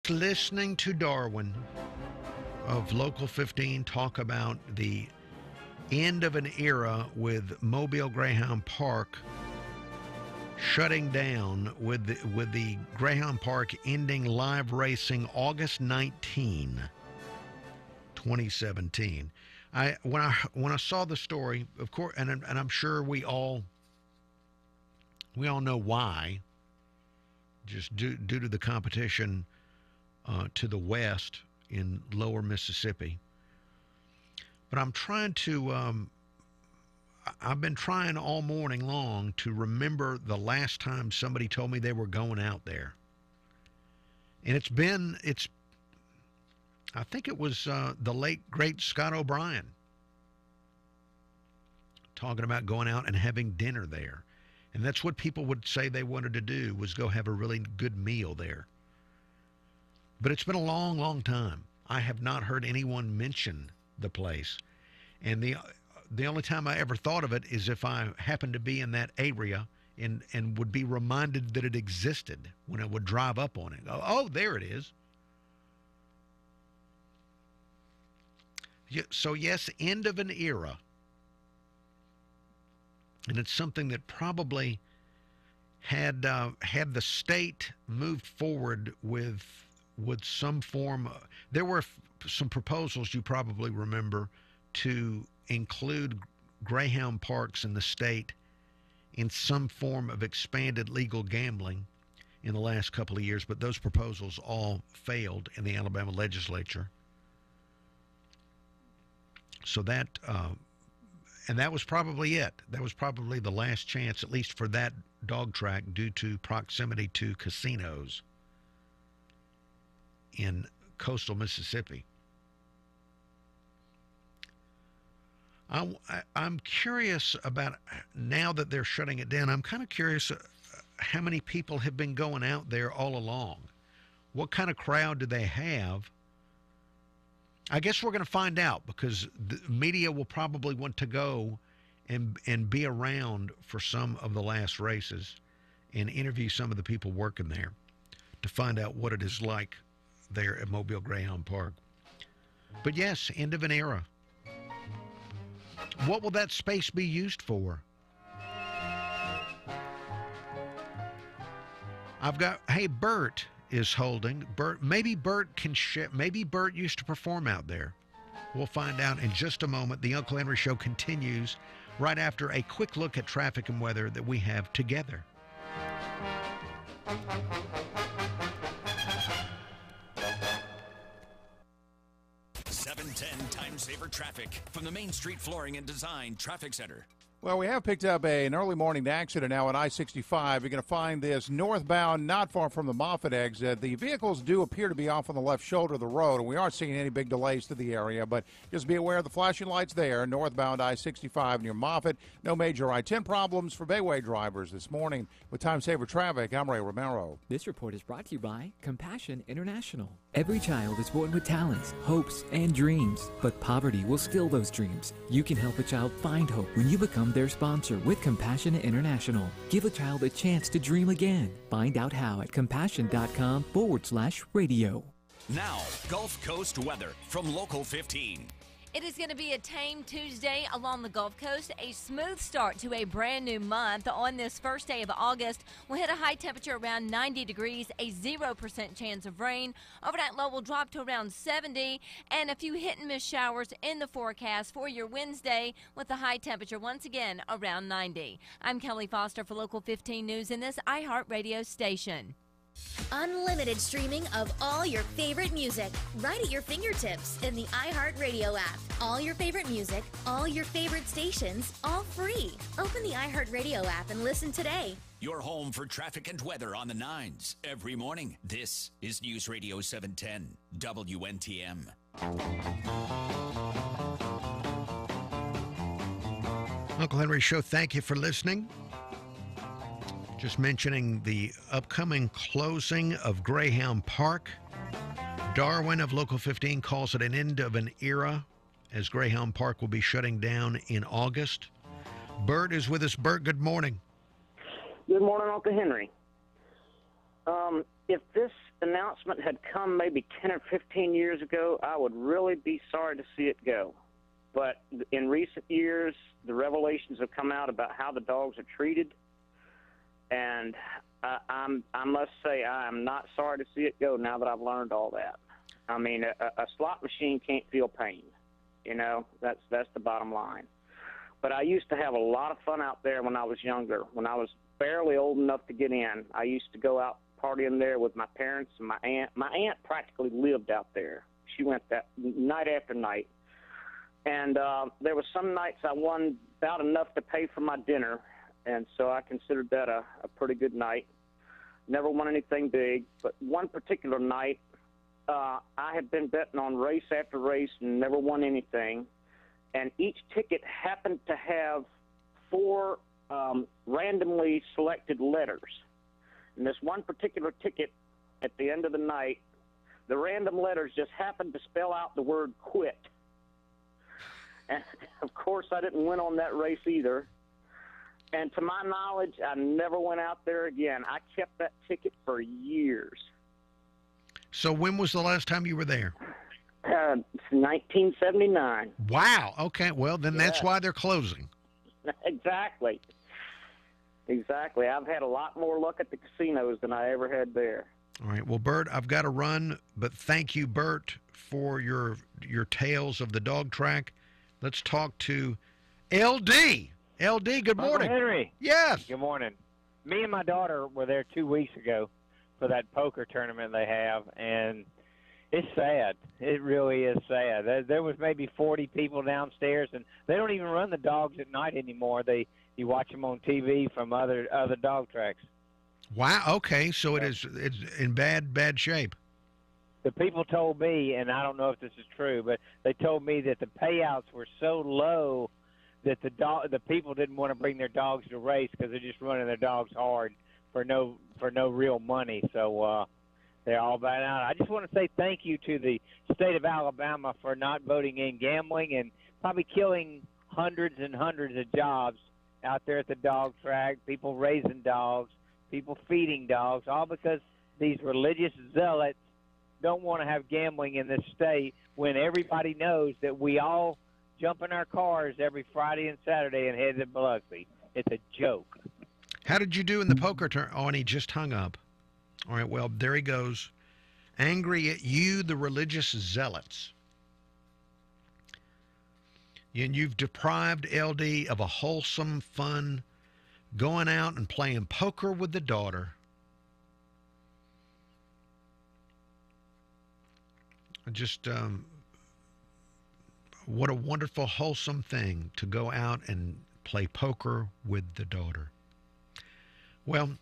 just listening to Darwin of Local 15 talk about the end of an era with Mobile Greyhound Park shutting down, with the Greyhound Park ending live racing August 19, 2017. When I saw the story, of course, and I'm sure we all know why, just due to the competition to the west in lower Mississippi. But I'm trying to, I've been trying all morning long to remember the last time somebody told me they were going out there. And I think it was the late, great Scott O'Brien talking about going out and having dinner there. And that's what people would say they wanted to do, was go have a really good meal there. But it's been a long, long time. I have not heard anyone mention the place. And the only time I ever thought of it is if I happened to be in that area and would be reminded that it existed when I would drive up on it. Oh, there it is. So yes, end of an era. And it's something that probably had the state moved forward with some form. There were some proposals, you probably remember, to include Greyhound parks in the state in some form of expanded legal gambling in the last couple of years, but those proposals all failed in the Alabama legislature. So that, and that was probably it. That was probably the last chance, at least for that dog track, due to proximity to casinos in coastal Mississippi. I'm curious about, now that they're shutting it down, I'm kind of curious how many people have been going out there all along. What kind of crowd do they have? I guess we're going to find out, because the media will probably want to go and be around for some of the last races and interview some of the people working there to find out what it is like there at Mobile Greyhound Park. But yes, end of an era. What will that space be used for? Hey, Bert is holding. Maybe Bert can share. Maybe Bert used to perform out there. We'll find out in just a moment. The Uncle Henry Show continues right after a quick look at traffic and weather that we have together. 710 Time Saver Traffic from the Main Street Flooring and Design Traffic Center. Well, we have picked up an early morning accident now on I-65. You're going to find this northbound not far from the Moffett exit. The vehicles do appear to be off on the left shoulder of the road, and we aren't seeing any big delays to the area, but just be aware of the flashing lights there, northbound I-65 near Moffett. No major I-10 problems for Bayway drivers this morning. With Time Saver Traffic, I'm Ray Romero. This report is brought to you by Compassion International. Every child is born with talents, hopes, and dreams, but poverty will steal those dreams. You can help a child find hope when you become their sponsor with Compassion International. Give a child a chance to dream again. Find out how at compassion.com/radio. Now, Gulf Coast weather from Local 15. It is going to be a tame Tuesday along the Gulf Coast. A smooth start to a brand new month. On this first day of August, we'll hit a high temperature around 90 degrees, a 0% chance of rain. Overnight low will drop to around 70, and a few hit and miss showers in the forecast for your Wednesday, with the high temperature once again around 90. I'm Kelly Foster for Local 15 News in this iHeartRadio station. Unlimited streaming of all your favorite music right at your fingertips in the iHeartRadio app. All your favorite music, all your favorite stations, all free. Open the iHeartRadio app and listen today. Your home for traffic and weather on the 9s every morning. This is News Radio 710 WNTM. Uncle Henry Show, thank you for listening. Just mentioning the upcoming closing of Greyhound Park. Darwin of Local 15 calls it an end of an era, as Greyhound Park will be shutting down in August. Bert is with us. Bert, good morning. Good morning, Uncle Henry. if this announcement had come maybe 10 or 15 years ago, I would really be sorry to see it go. But in recent years, the revelations have come out about how the dogs are treated, and I must say I am not sorry to see it go now that I've learned all that. I mean, a slot machine can't feel pain. You know, that's the bottom line. But I used to have a lot of fun out there when I was younger. When I was barely old enough to get in, I used to go out partying there with my parents and my aunt. My aunt practically lived out there. She went that night after night. And there were some nights I won about enough to pay for my dinner, and so I considered that a pretty good night. Never won anything big, but one particular night, I had been betting on race after race and never won anything, and each ticket happened to have 4 randomly selected letters. And this one particular ticket, at the end of the night, the random letters just happened to spell out the word quit. And, of course, I didn't win on that race either. And to my knowledge, I never went out there again. I kept that ticket for years. So when was the last time you were there? 1979. Wow. Okay. Well, then that's why they're closing. Exactly. Exactly. I've had a lot more luck at the casinos than I ever had there. All right. Well, Bert, I've got to run, but thank you, Bert, for your tales of the dog track. Let's talk to LD. LD, good morning. Uncle Henry. Yes. Good morning. Me and my daughter were there 2 weeks ago for that poker tournament they have, and it's sad. It really is sad. There was maybe 40 people downstairs, and they don't even run the dogs at night anymore. You watch them on TV from other dog tracks. Wow. Okay. So it's in bad shape. The people told me, and I don't know if this is true, but they told me that the payouts were so low that the people didn't want to bring their dogs to race because they're just running their dogs hard for no real money. So they're all bad out. I just want to say thank you to the state of Alabama for not voting in gambling and probably killing hundreds and hundreds of jobs out there at the dog track, people raising dogs, people feeding dogs, all because these religious zealots don't want to have gambling in this state when everybody knows that we all jump in our cars every Friday and Saturday and head to Biloxi. It's a joke. How did you do in the poker tournament? Oh, and he just hung up. All right, well, there he goes. Angry at you, the religious zealots. And you've deprived LD of a wholesome, fun, going out and playing poker with the daughter. Just what a wonderful, wholesome thing to go out and play poker with the daughter. Well,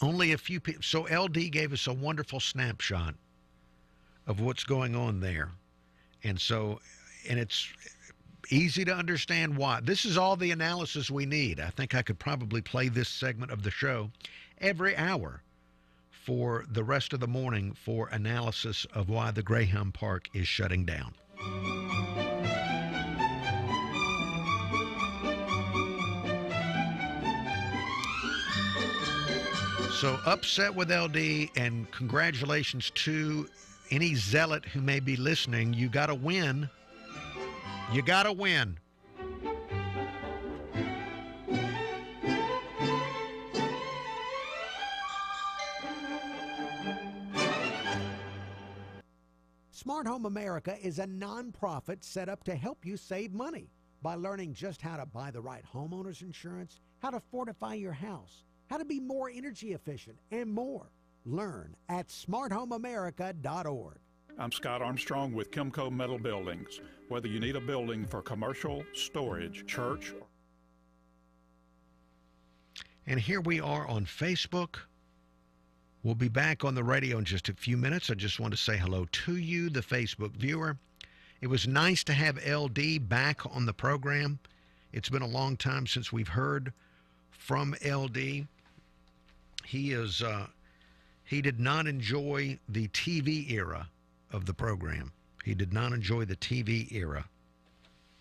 only a few people. So LD gave us a wonderful snapshot of what's going on there. And it's easy to understand why. This is all the analysis we need. I think I could probably play this segment of the show every hour for the rest of the morning for analysis of why the Greyhound Park is shutting down. So upset with LD, and congratulations to any zealot who may be listening. You got to win. You got to win. Smart Home America is a nonprofit set up to help you save money by learning just how to buy the right homeowner's insurance, how to fortify your house, how to be more energy efficient, and more. Learn at smarthomeamerica.org. I'm Scott Armstrong with Kimco Metal Buildings. Whether you need a building for commercial, storage, church. And here we are on Facebook. We'll be back on the radio in just a few minutes. I just want to say hello to you, the Facebook viewer. It was nice to have LD back on the program. It's been a long time since we've heard from LD. He did not enjoy the TV era of the program. He did not enjoy the TV era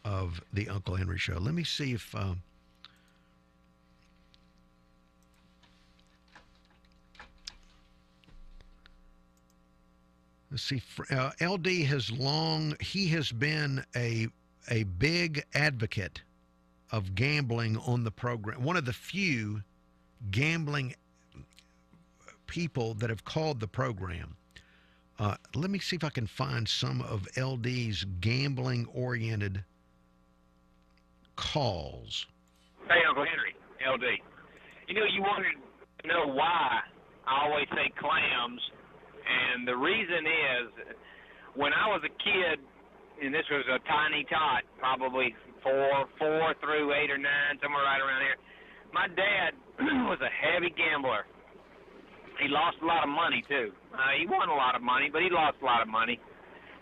of the Uncle Henry Show. Let me see if Let's see. LD has been a big advocate of gambling on the program. One of the few gambling people that have called the program. Let me see if I can find some of LD's gambling-oriented calls. Hey, Uncle Henry, LD. You know, you wanted to know why I always say clams, and the reason is when I was a kid, and this was a tiny tot, probably four through 8 or 9, somewhere right around here, my dad was a heavy gambler. He lost a lot of money, too. He won a lot of money, but he lost a lot of money.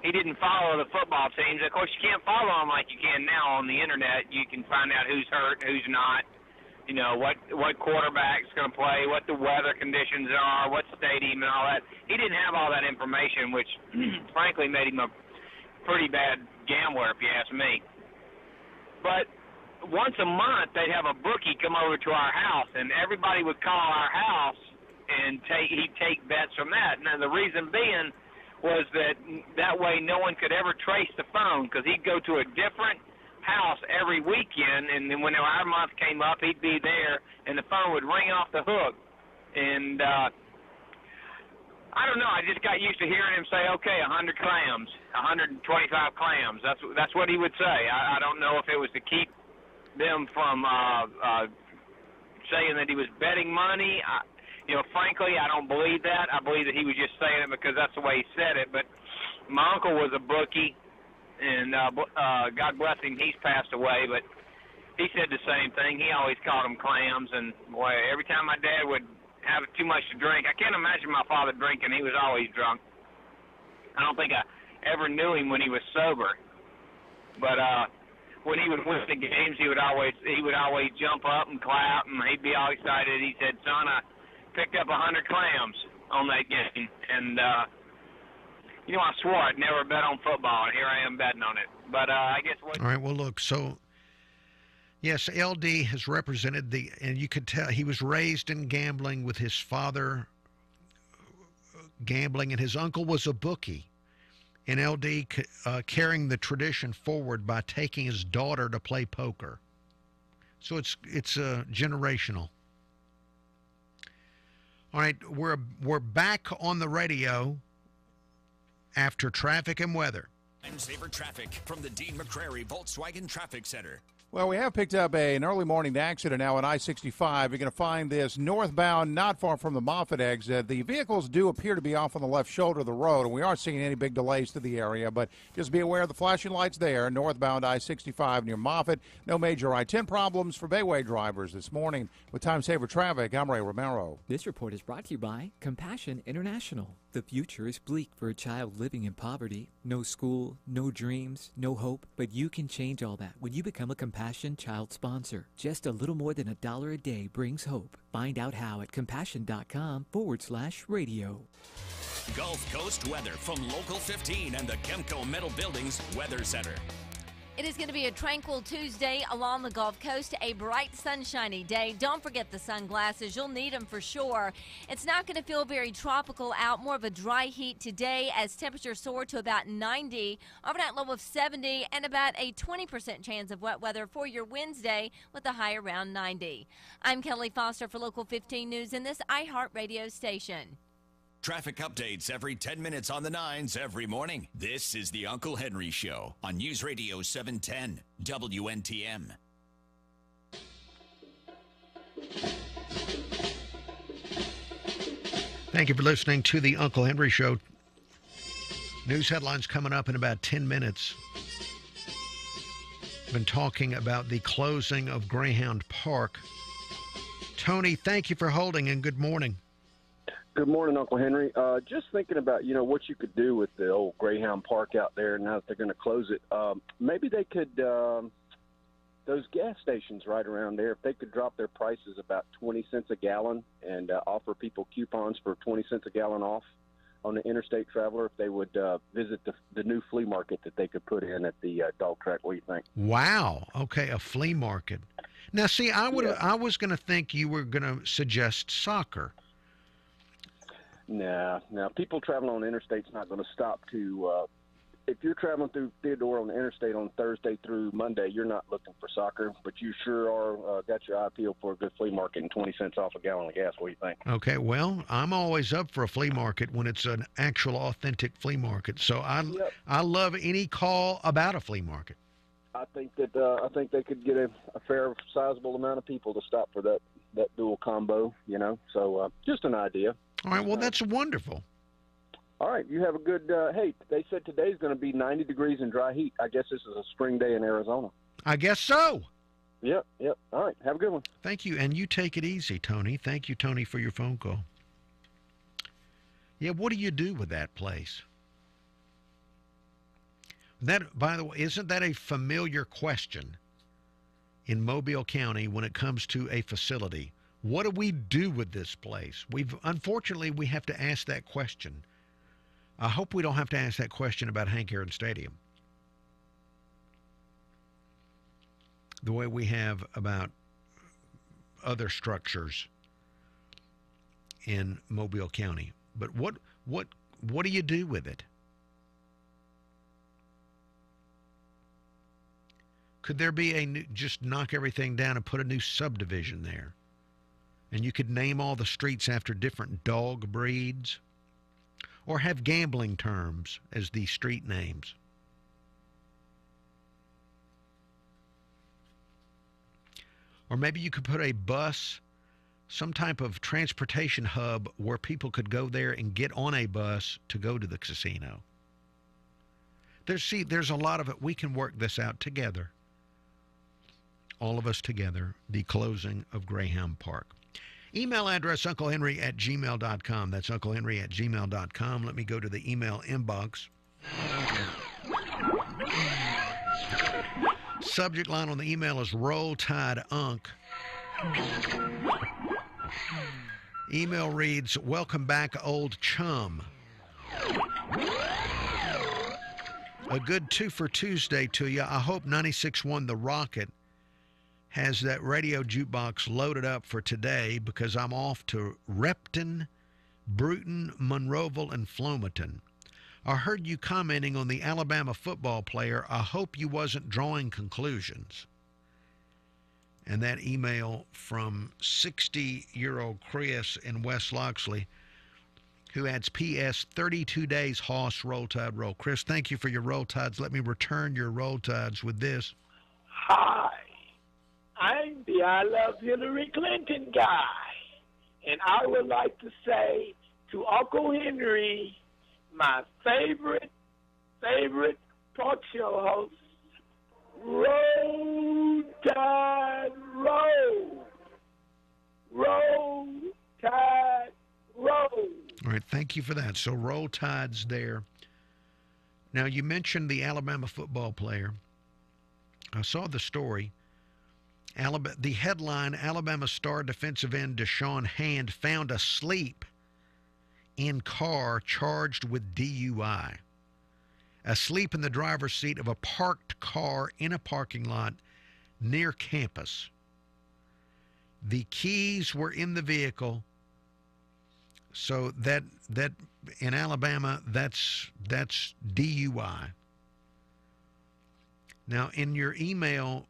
He didn't follow the football teams. Of course, you can't follow them like you can now on the Internet. You can find out who's hurt, who's not, you know, what quarterback's going to play, what the weather conditions are, what stadium and all that. He didn't have all that information, which, frankly, made him a pretty bad gambler, if you ask me. But once a month, they'd have a bookie come over to our house, and everybody would call our house, and he'd take bets from that. Now, the reason being was that way no one could ever trace the phone, because he'd go to a different house every weekend, and then when our month came up, he'd be there, and the phone would ring off the hook. And I don't know, I just got used to hearing him say, okay, 100 clams, 125 clams. That's what he would say. I don't know if it was to keep them from saying that he was betting money. You know, frankly, I don't believe that. I believe that he was just saying it because that's the way he said it. But my uncle was a bookie, and God bless him, he's passed away. But he said the same thing. He always called them clams. And, boy, every time my dad would have too much to drink, I can't imagine my father drinking. He was always drunk. I don't think I ever knew him when he was sober. But when he would win the games, he would always jump up and clap, and he'd be all excited. He said, son, I picked up 100 clams on that game. And, you know, I swore I'd never bet on football, and here I am betting on it. But I guess what... All right, well, look, so, yes, LD has represented and you could tell he was raised in gambling with his father gambling, and his uncle was a bookie. And LD carrying the tradition forward by taking his daughter to play poker. So it's generational. All right, we're back on the radio after traffic and weather. Time saver traffic from the Dean McCrary Volkswagen Traffic Center. Well, we have picked up an early morning accident now on I-65. You're going to find this northbound not far from the Moffett exit. The vehicles do appear to be off on the left shoulder of the road, and we aren't seeing any big delays to the area, but just be aware of the flashing lights there, northbound I-65 near Moffett. No major I-10 problems for Bayway drivers this morning. With Time Saver Traffic, I'm Ray Romero. This report is brought to you by Compassion International. The future is bleak for a child living in poverty. No school, no dreams, no hope. But you can change all that when you become a Compassion Child sponsor. Just a little more than $1 a day brings hope. Find out how at compassion.com/radio. Gulf Coast weather from Local 15 and the Kemco Metal Buildings Weather Center. It is going to be a tranquil Tuesday along the Gulf Coast, a bright, sunshiny day. Don't forget the sunglasses. You'll need them for sure. It's not going to feel very tropical out, more of a dry heat today as temperatures soar to about 90, overnight low of 70, and about a 20% chance of wet weather for your Wednesday with a high around 90. I'm Kelly Foster for Local 15 News in this iHeartRadio station. Traffic updates every 10 minutes on the 9s every morning. This is the Uncle Henry Show on News Radio 710 WNTM. Thank you for listening to the Uncle Henry Show. News headlines coming up in about 10 minutes. Been talking about the closing of Greyhound Park. Tony, thank you for holding, and good morning. Good morning, Uncle Henry. Just thinking about, what you could do with the old Greyhound Park out there now that they're going to close it. Maybe they could, those gas stations right around there, if they could drop their prices about 20 cents a gallon and offer people coupons for 20 cents a gallon off on the interstate traveler, if they would visit the new flea market that they could put in at the dog track. What do you think? Wow. Okay, a flea market. Now, see, I was going to think you were going to suggest soccer. Nah. Now, people traveling on the interstate's not going to stop to. If you're traveling through Theodore on the interstate on Thursday through Monday, you're not looking for soccer, but you sure are got your eye peeled for a good flea market and 20 cents off a gallon of gas. What do you think? Okay, well, I'm always up for a flea market when it's an actual authentic flea market. So I love any call about a flea market. I think they could get a fair, sizable amount of people to stop for that dual combo, you know. So just an idea. All right, well, that's wonderful. All right, you have a good, hey, they said today's going to be 90 degrees and dry heat. I guess this is a spring day in Arizona. I guess so. Yep. All right, have a good one. Thank you, and you take it easy, Tony. Thank you, Tony, for your phone call. Yeah, what do you do with that place? That, by the way, isn't that a familiar question in Mobile County when it comes to a facility? What do we do with this place? Unfortunately, we have to ask that question. I hope we don't have to ask that question about Hank Aaron Stadium the way we have about other structures in Mobile County. But what do you do with it? Could there be just knock everything down and put a new subdivision there? And you could name all the streets after different dog breeds? Or have gambling terms as the street names? Or maybe you could put a bus, some type of transportation hub where people could go there and get on a bus to go to the casino. There's a lot of it. We can work this out together. All of us together, the closing of Greyhound Park. Email address, unclehenry@gmail.com. That's unclehenry@gmail.com. Let me go to the email inbox. Subject line on the email is Roll Tide Unc. Email reads, welcome back, old chum. A good 2 for Tuesday to you. I hope 96.1 The Rocket has that radio jukebox loaded up for today because I'm off to Repton, Bruton, Monroeville, and Flomaton. I heard you commenting on the Alabama football player. I hope you wasn't drawing conclusions. And that email from 60-year-old Chris in West Loxley, who adds P.S. 32 days Hoss Roll Tide Roll. Chris, thank you for your Roll Tides. Let me return your Roll Tides with this. Hi. I'm the I Love Hillary Clinton guy, and I would like to say to Uncle Henry, my favorite talk show host, Roll Tide Roll. Roll Tide Roll. All right, thank you for that. So Roll Tides there. Now, you mentioned the Alabama football player. I saw the story. The headline, Alabama star defensive end Deshaun Hand found asleep in car charged with DUI. Asleep in the driver's seat of a parked car in a parking lot near campus. The keys were in the vehicle. So that in Alabama, that's DUI. Now, in your email,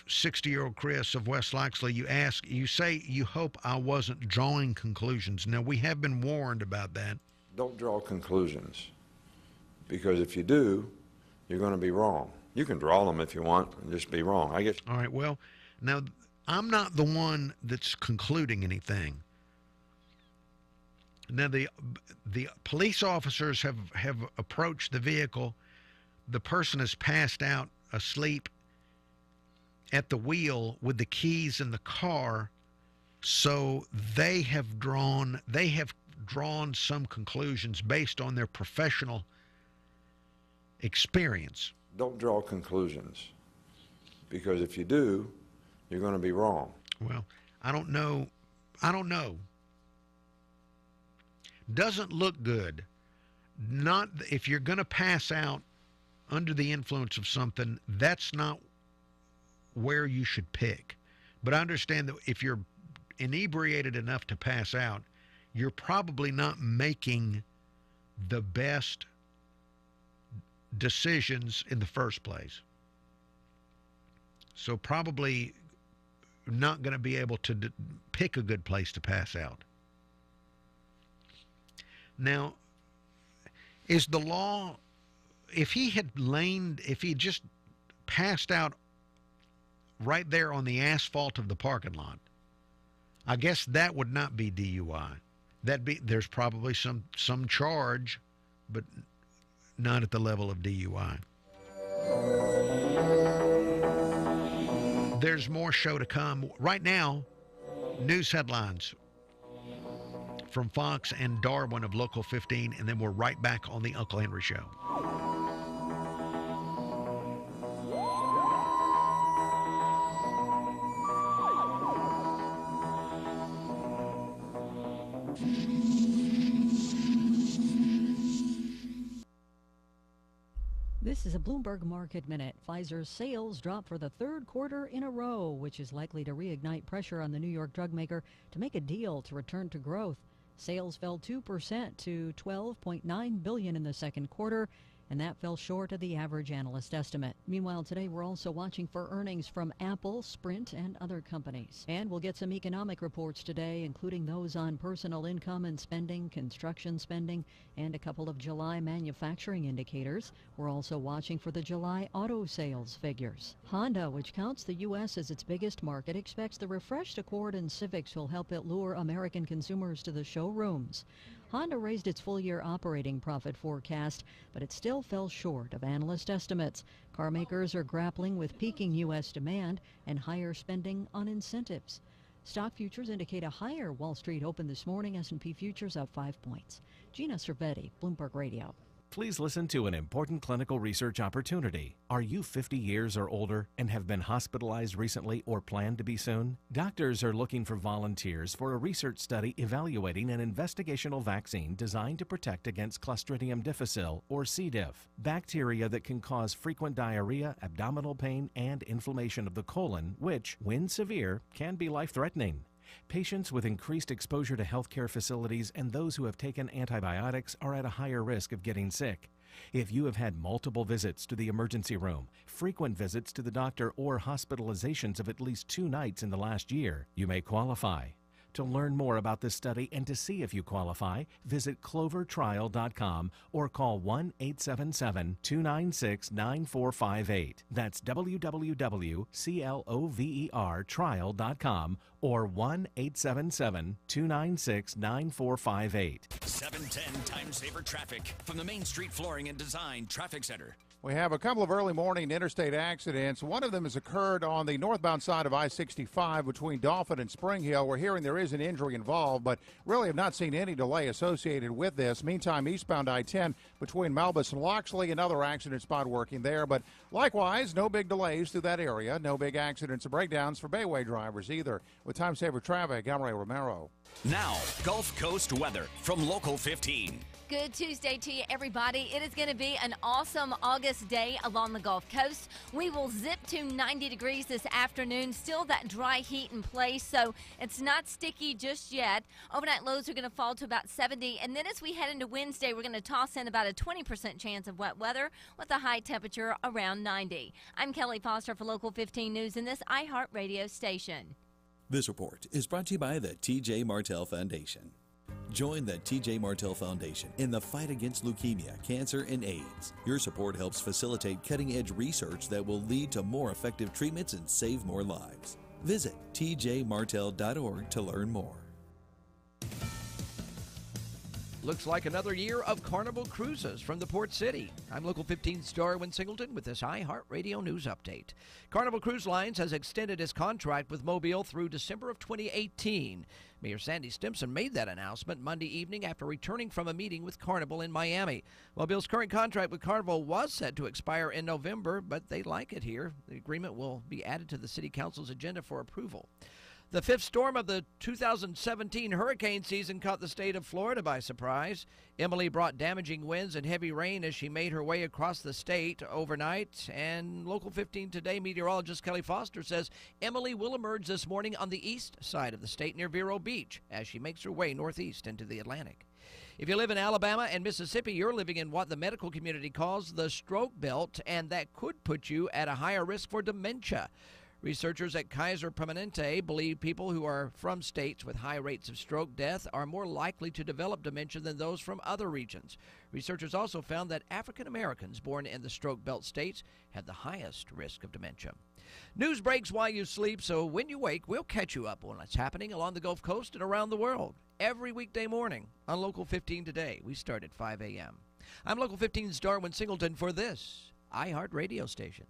60-year-old Chris of West Loxley, you say you hope I wasn't drawing conclusions. Now, we have been warned about that. Don't draw conclusions, because if you do, you're going to be wrong. You can draw them if you want and just be wrong, I guess. All right, well, now, I'm not the one that's concluding anything. Now, the police officers have approached the vehicle. The person has passed out asleep at the wheel with the keys in the car, so they have drawn some conclusions based on their professional experience. Don't draw conclusions, because if you do, you're going to be wrong. Well, I don't know. Doesn't look good. Not if you're going to pass out under the influence of something, that's not where you should pick. But I understand that if you're inebriated enough to pass out, you're probably not making the best decisions in the first place. So probably not going to be able to pick a good place to pass out. Now, is the law, if he just passed out right there on the asphalt of the parking lot, I guess that would not be DUI. There's probably some charge, but not at the level of DUI. There's more show to come. Right now, news headlines from Fox and Darwin of Local 15, and then we're right back on the Uncle Henry Show. This is a Bloomberg Market Minute. Pfizer's sales drop for the third quarter in a row, which is likely to reignite pressure on the New York drug maker to make a deal to return to growth. Sales fell 2% to $12.9 billion in the second quarter, and that fell short of the average analyst estimate. Meanwhile, today we're also watching for earnings from Apple, Sprint, and other companies. And we'll get some economic reports today, including those on personal income and spending, construction spending, and a couple of July manufacturing indicators. We're also watching for the July auto sales figures. Honda, which counts the U.S. as its biggest market, expects the refreshed Accord and Civics will help it lure American consumers to the showrooms. Honda raised its full-year operating profit forecast, but it still fell short of analyst estimates. Car makers are grappling with peaking U.S. demand and higher spending on incentives. Stock futures indicate a higher Wall Street open this morning. S&P futures up 5 points. Gina Cervetti, Bloomberg Radio. Please listen to an important clinical research opportunity. Are you 50 years or older and have been hospitalized recently or plan to be soon? Doctors are looking for volunteers for a research study evaluating an investigational vaccine designed to protect against Clostridium difficile, or C. diff, bacteria that can cause frequent diarrhea, abdominal pain, and inflammation of the colon, which, when severe, can be life-threatening. Patients with increased exposure to healthcare facilities and those who have taken antibiotics are at a higher risk of getting sick. If you have had multiple visits to the emergency room, frequent visits to the doctor, or hospitalizations of at least 2 nights in the last year, you may qualify. To learn more about this study and to see if you qualify, visit clovertrial.com or call 1-877-296-9458. That's www.clovertrial.com or 1-877-296-9458. 710 Time Saver Traffic from the Main Street Flooring and Design Traffic Center. We have a couple of early morning interstate accidents. One of them has occurred on the northbound side of I-65 between Dauphin and Spring Hill. We're hearing there is an injury involved, but really have not seen any delay associated with this. Meantime, eastbound I-10 between Malbus and Loxley, another accident spot working there. But likewise, no big delays through that area. No big accidents or breakdowns for Bayway drivers either. With Time Saver Traffic, I'm Ray Romero. Now, Gulf Coast weather from Local 15. Good Tuesday to you, everybody. It is going to be an awesome August day along the Gulf Coast. We will zip to 90 degrees this afternoon. Still that dry heat in place, so it's not sticky just yet. Overnight lows are going to fall to about 70. And then as we head into Wednesday, we're going to toss in about a 20% chance of wet weather with a high temperature around 90. I'm Kelly Foster for Local 15 News in this iHeart Radio station. This report is brought to you by the T.J. Martell Foundation. Join the T.J. Martell Foundation in the fight against leukemia, cancer, and AIDS. Your support helps facilitate cutting-edge research that will lead to more effective treatments and save more lives. Visit tjmartell.org to learn more. Looks like another year of Carnival cruises from the Port City. I'm Local 15's Darwin Singleton with this iHeartRadio News Update. Carnival Cruise Lines has extended its contract with Mobile through December of 2018. Mayor Sandy Stimpson made that announcement Monday evening after returning from a meeting with Carnival in Miami. Mobile's current contract with Carnival was set to expire in November, but they like it here. The agreement will be added to the City Council's agenda for approval. The fifth storm of the 2017 hurricane season caught the state of Florida by surprise. Emily brought damaging winds and heavy rain as she made her way across the state overnight. And Local 15 Today meteorologist Kelly Foster says Emily will emerge this morning on the east side of the state near Vero Beach as she makes her way northeast into the Atlantic. If you live in Alabama and Mississippi, you're living in what the medical community calls the stroke belt, and that could put you at a higher risk for dementia. Researchers at Kaiser Permanente believe people who are from states with high rates of stroke death are more likely to develop dementia than those from other regions. Researchers also found that African Americans born in the stroke belt states had the highest risk of dementia. News breaks while you sleep, so when you wake, we'll catch you up on what's happening along the Gulf Coast and around the world. Every weekday morning on Local 15 Today. We start at 5 a.m. I'm Local 15's Darwin Singleton for this iHeart radio station.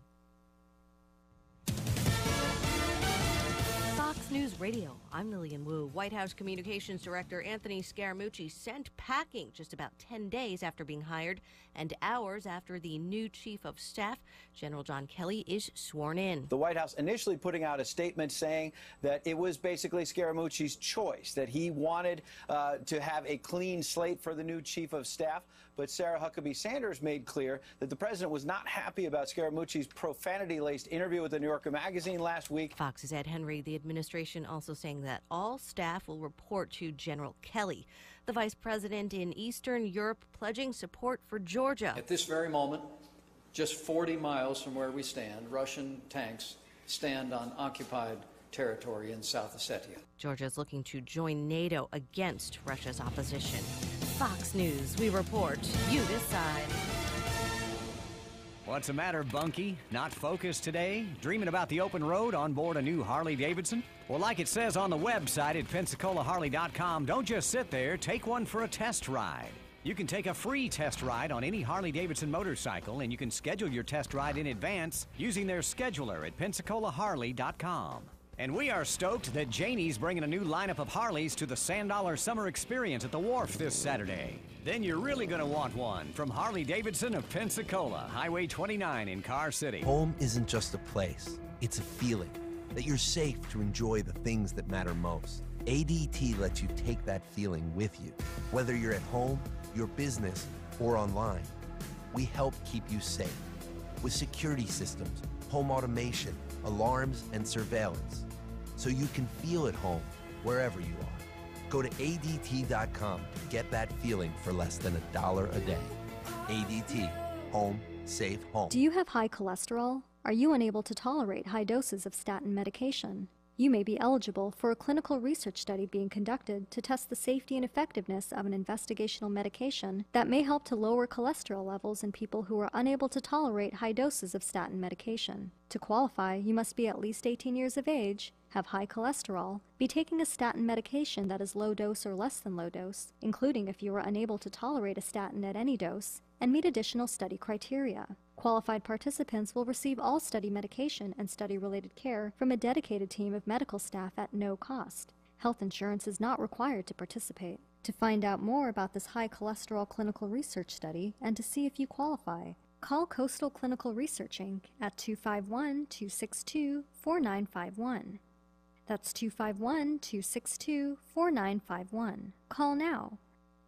Fox News Radio, I'm Lillian Wu. White House Communications Director Anthony Scaramucci sent packing just about 10 days after being hired and hours after the new Chief of Staff, General John Kelly, is sworn in. The White House initially putting out a statement saying that it was basically Scaramucci's choice, that he wanted to have a clean slate for the new Chief of Staff. But Sarah Huckabee Sanders made clear that the president was not happy about Scaramucci's profanity-laced interview with the New Yorker magazine last week. Fox's Ed Henry, the administration also saying that all staff will report to General Kelly. The vice president in Eastern Europe pledging support for Georgia. At this very moment, just 40 miles from where we stand, Russian tanks stand on occupied territory in South Ossetia. Georgia is looking to join NATO against Russia's opposition. Fox News, we report, you decide. What's the matter, Bunky? Not focused today? Dreaming about the open road on board a new Harley-Davidson? Well, like it says on the website at PensacolaHarley.com, don't just sit there, take one for a test ride. You can take a free test ride on any Harley-Davidson motorcycle, and you can schedule your test ride in advance using their scheduler at PensacolaHarley.com. And we are stoked that Janie's bringing a new lineup of Harleys to the Sand Dollar Summer Experience at the Wharf this Saturday. Then you're really going to want one from Harley-Davidson of Pensacola, Highway 29 in Car City. Home isn't just a place, it's a feeling that you're safe to enjoy the things that matter most. ADT lets you take that feeling with you, whether you're at home, your business, or online. We help keep you safe with security systems, home automation, alarms, and surveillance, so you can feel at home wherever you are. Go to ADT.com to get that feeling for less than $1 a day. ADT. Home. Safe home. Do you have high cholesterol? Are you unable to tolerate high doses of statin medication? You may be eligible for a clinical research study being conducted to test the safety and effectiveness of an investigational medication that may help to lower cholesterol levels in people who are unable to tolerate high doses of statin medication. To qualify, you must be at least 18 years of age, have high cholesterol, be taking a statin medication that is low dose or less than low dose, including if you are unable to tolerate a statin at any dose, and meet additional study criteria. Qualified participants will receive all study medication and study-related care from a dedicated team of medical staff at no cost. Health insurance is not required to participate. To find out more about this high cholesterol clinical research study and to see if you qualify, call Coastal Clinical Research Inc. at 251-262-4951. That's 251-262-4951. Call now.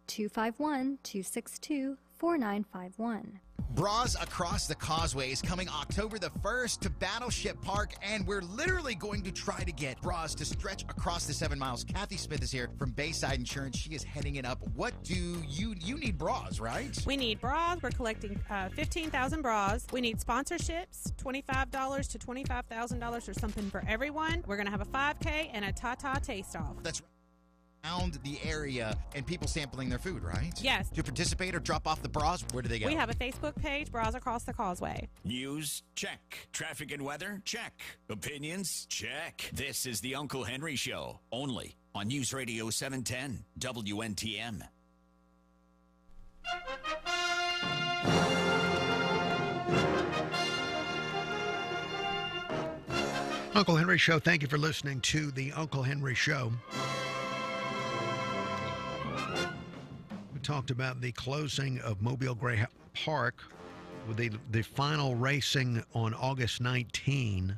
251-262-4951. Bras Across the Causeway is coming October the 1st to Battleship Park, and we're literally going to try to get bras to stretch across the 7 miles. Kathy Smith is here from Bayside Insurance. She is heading it up. What do you need bras, right? We need bras. We're collecting 15,000 bras. We need sponsorships, $25 to $25,000 or something for everyone. We're going to have a 5K and a Tata Taste-Off. That's around the area and people sampling their food, right? Yes. To participate or drop off the bras, where do they go? We have a Facebook page, Bras Across the Causeway. News? Check. Traffic and weather? Check. Opinions? Check. This is the Uncle Henry Show, only on News Radio 710 WNTM. Uncle Henry Show. Thank you for listening to the Uncle Henry Show. We talked about the closing of Mobile Greyhound Park with the final racing on August 19.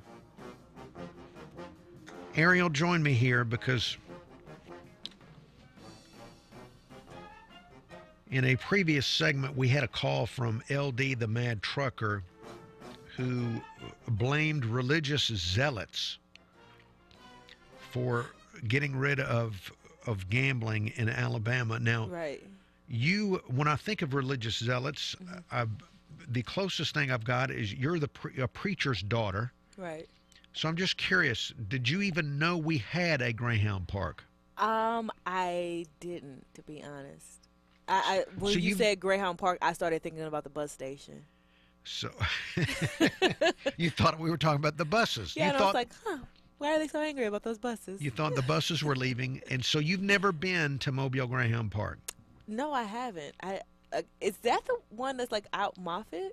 Ariel, join me here because in a previous segment we had a call from LD the Mad Trucker who blamed religious zealots for getting rid of gambling in Alabama. Now, right. When I think of religious zealots, the closest thing I've got is you're a preacher's daughter. Right. So I'm just curious, did you even know we had a Greyhound Park? I didn't, to be honest. When you said Greyhound Park, I started thinking about the bus station. So you thought we were talking about the buses. Yeah, you and thought, I was like, why are they so angry about those buses? You thought the buses were leaving, and so you've never been to Mobile Greyhound Park? No, I haven't. Is that the one that's like out Moffett?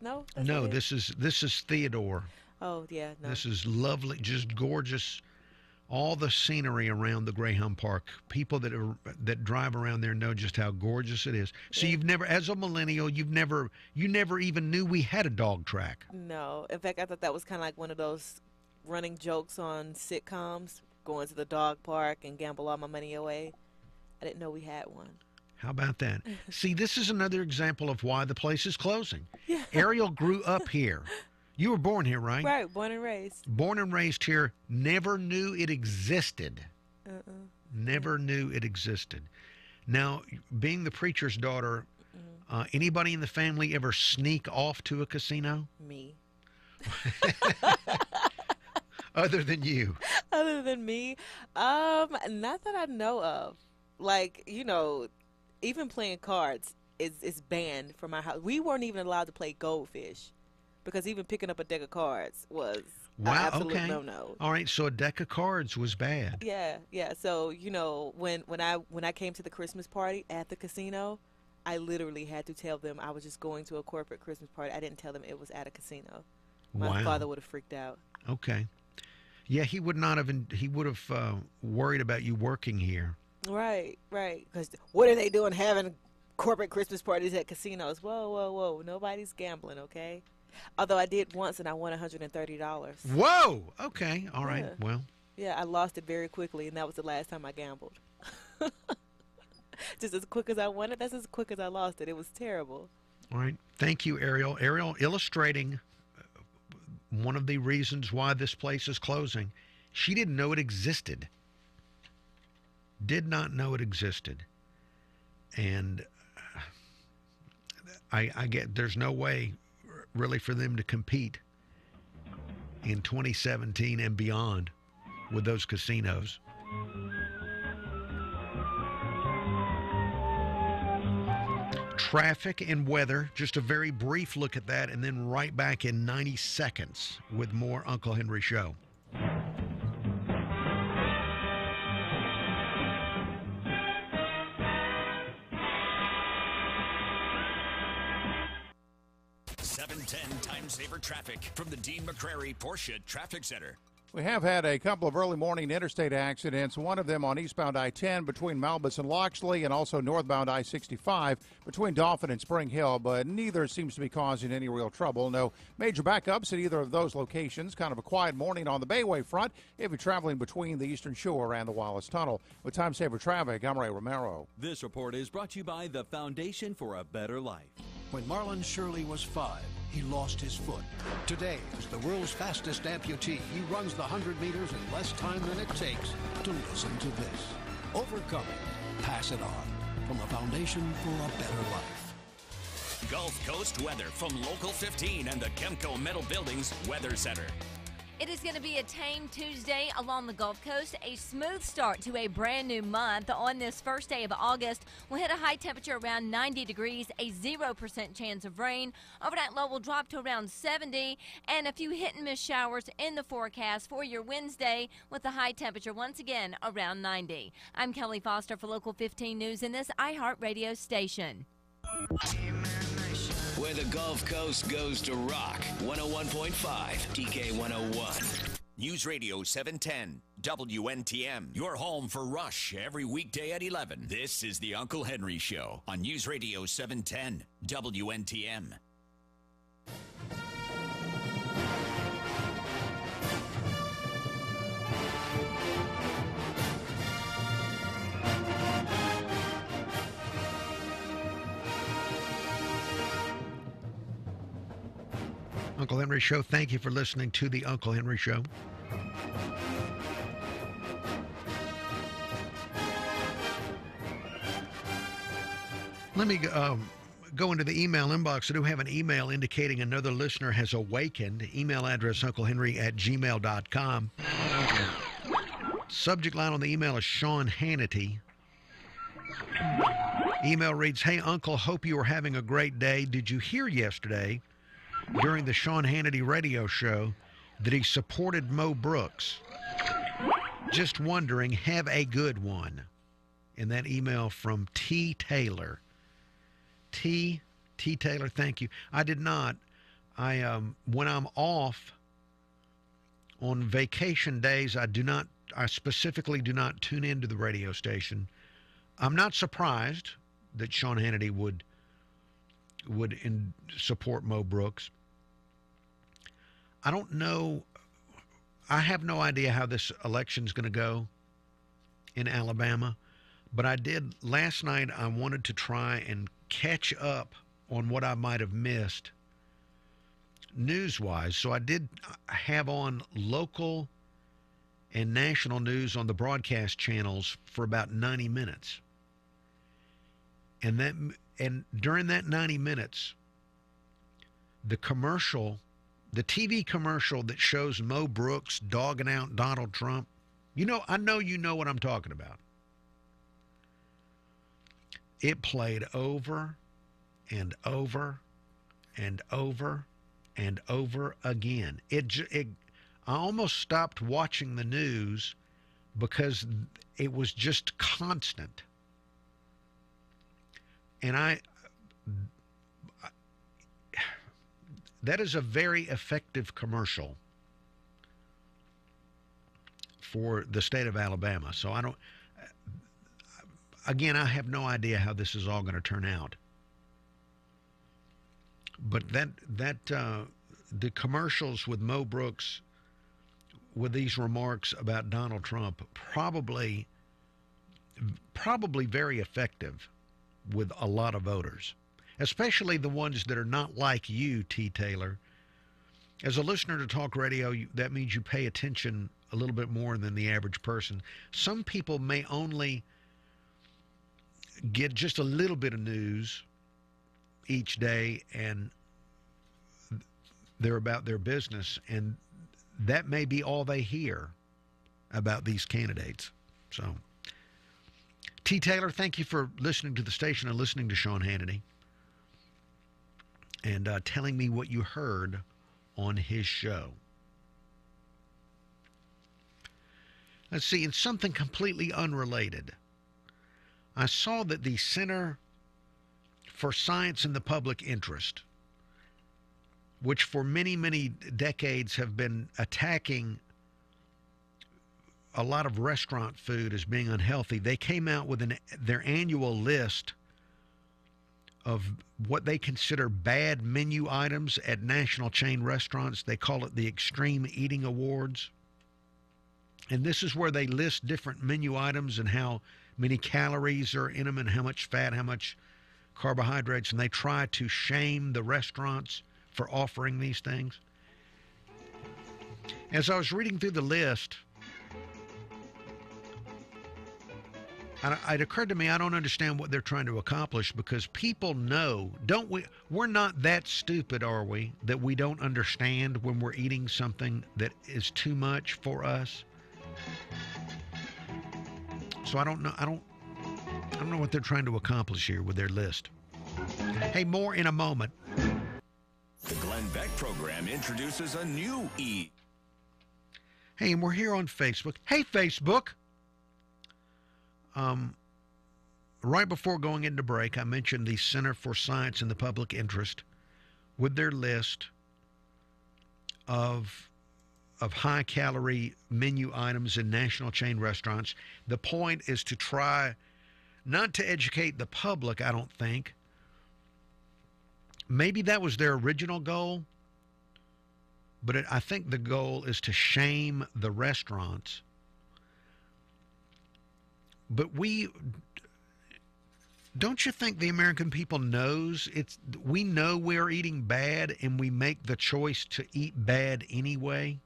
No? No, this is Theodore. Oh, yeah, no. This is lovely, just gorgeous. All the scenery around the Greyhound Park. People that drive around there know just how gorgeous it is. So you've never, as a millennial, you never even knew we had a dog track. No. In fact, I thought that was kind of like one of those running jokes on sitcoms, going to the dog park and gamble all my money away. I didn't know we had one. How about that? See, this is another example of why the place is closing. Yeah. Ariel grew up here. You were born here, right? Right, born and raised. Born and raised here, never knew it existed. Never knew it existed. Now, being the preacher's daughter, anybody in the family ever sneak off to a casino? Me. Other than you? Other than me? Not that I know of. Like, even playing cards is banned from our house. We weren't even allowed to play Goldfish. Because even picking up a deck of cards was an absolute no-no. All right, so a deck of cards was bad. Yeah. So, when I came to the Christmas party at the casino, I literally had to tell them I was just going to a corporate Christmas party. I didn't tell them it was at a casino. My father would have freaked out. Okay. Yeah, he would not have. He would have worried about you working here. Right. Because what are they doing having corporate Christmas parties at casinos? Whoa. Nobody's gambling, okay? Although I did once and I won $130. Whoa! Okay, all right, well. Yeah, I lost it very quickly, and that was the last time I gambled. Just as quick as I won it, that's as quick as I lost it. It was terrible. All right, thank you, Ariel. Ariel illustrating one of the reasons why this place is closing. She didn't know it existed. Did not know it existed. And I get there's no way really for them to compete in 2017 and beyond with those casinos. Traffic and weather, just a very brief look at that, and then right back in 90 seconds with more Uncle Henry Show. Saver traffic from the Dean McCrary Porsche Traffic Center. We have had a couple of early morning interstate accidents, one of them on eastbound I-10 between Malbus and Loxley, and also northbound I-65 between Dauphin and Spring Hill, but neither seems to be causing any real trouble. No major backups at either of those locations. Kind of a quiet morning on the Bayway front if you're traveling between the Eastern Shore and the Wallace Tunnel. With Time Saver Traffic, I'm Ray Romero. This report is brought to you by the Foundation for a Better Life. When Marlon Shirley was 5, he lost his foot. Today, as the world's fastest amputee, he runs the 100 meters in less time than it takes to listen to this. Overcoming. Pass it on. From the Foundation for a Better Life. Gulf Coast weather from Local 15 and the Kemco Metal Buildings Weather Center. It is going to be a tame Tuesday along the Gulf Coast. A smooth start to a brand new month. On this first day of August, we'll hit a high temperature around 90 degrees, a 0% chance of rain. Overnight low will drop to around 70, and a few hit and miss showers in the forecast for your Wednesday with a high temperature once again around 90. I'm Kelly Foster for Local 15 News in this iHeartRadio station. Where the Gulf Coast goes to rock. 101.5 TK 101. News Radio 710 WNTM. Your home for Rush every weekday at 11. This is the Uncle Henry Show on News Radio 710 WNTM. Uncle Henry Show. Thank you for listening to the Uncle Henry Show. Let me go into the email inbox. I do have an email indicating another listener has awakened. Email address unclehenry@gmail.com. Subject line on the email is Sean Hannity. Email reads, "Hey, Uncle, hope you were having a great day. Did you hear yesterday during the Sean Hannity radio show that he supported Mo Brooks? Just wondering, have a good one." In that email from T. Taylor. T. Taylor, thank you. I did not. When I'm off on vacation days, I specifically do not tune into the radio station. I'm not surprised that Sean Hannity would support Mo Brooks. I don't know. I have no idea how this election's going to go in Alabama, but last night I wanted to try and catch up on what I might have missed news-wise. So I did have on local and national news on the broadcast channels for about 90 minutes. And during that 90 minutes, the TV commercial that shows Mo Brooks dogging out Donald Trump, I know you know what I'm talking about. It played over and over and over and over again. I almost stopped watching the news because it was just constant. And that is a very effective commercial for the state of Alabama. So I have no idea how this is all going to turn out. But the commercials with Mo Brooks with these remarks about Donald Trump probably very effective with a lot of voters, especially the ones that are not like you, T. Taylor. As a listener to talk radio, that means you pay attention a little bit more than the average person. Some people may only get just a little bit of news each day, and they're about their business, and that may be all they hear about these candidates. So, T. Taylor, thank you for listening to the station and listening to Sean Hannity and telling me what you heard on his show. Let's see, in something completely unrelated, I saw that the Center for Science in the Public Interest, which for many, many decades have been attacking a lot of restaurant food as being unhealthy, they came out with their annual list of what they consider bad menu items at national chain restaurants. They call it the Extreme Eating Awards. And this is where they list different menu items and how many calories are in them and how much fat, how much carbohydrates, and they try to shame the restaurants for offering these things. As I was reading through the list, it occurred to me I don't understand what they're trying to accomplish, because people know, don't we? We're not that stupid, are we, that we don't understand when we're eating something that is too much for us? So I don't know what they're trying to accomplish here with their list. Hey, more in a moment. The Glenn Beck program introduces a new Hey, and we're here on Facebook. Hey, Facebook. Right before going into break, I mentioned the Center for Science in the Public Interest with their list of high-calorie menu items in national chain restaurants. The point is to try not to educate the public, I don't think. Maybe that was their original goal, but I think the goal is to shame the restaurants. But Don't you think the American people knows we know we're eating bad and we make the choice to eat bad anyway?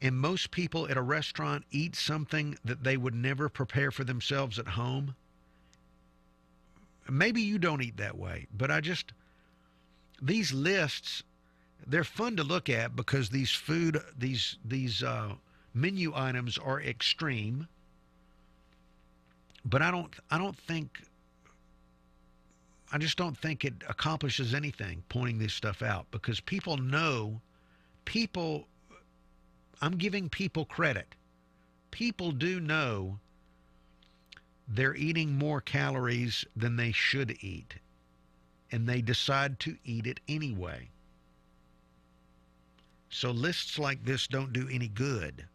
And most people at a restaurant eat something that they would never prepare for themselves at home. Maybe you don't eat that way, but these lists, they're fun to look at because these menu items are extreme. But I just don't think it accomplishes anything pointing this stuff out, because I'm giving people credit. People do know they're eating more calories than they should eat, and they decide to eat it anyway. So lists like this don't do any good.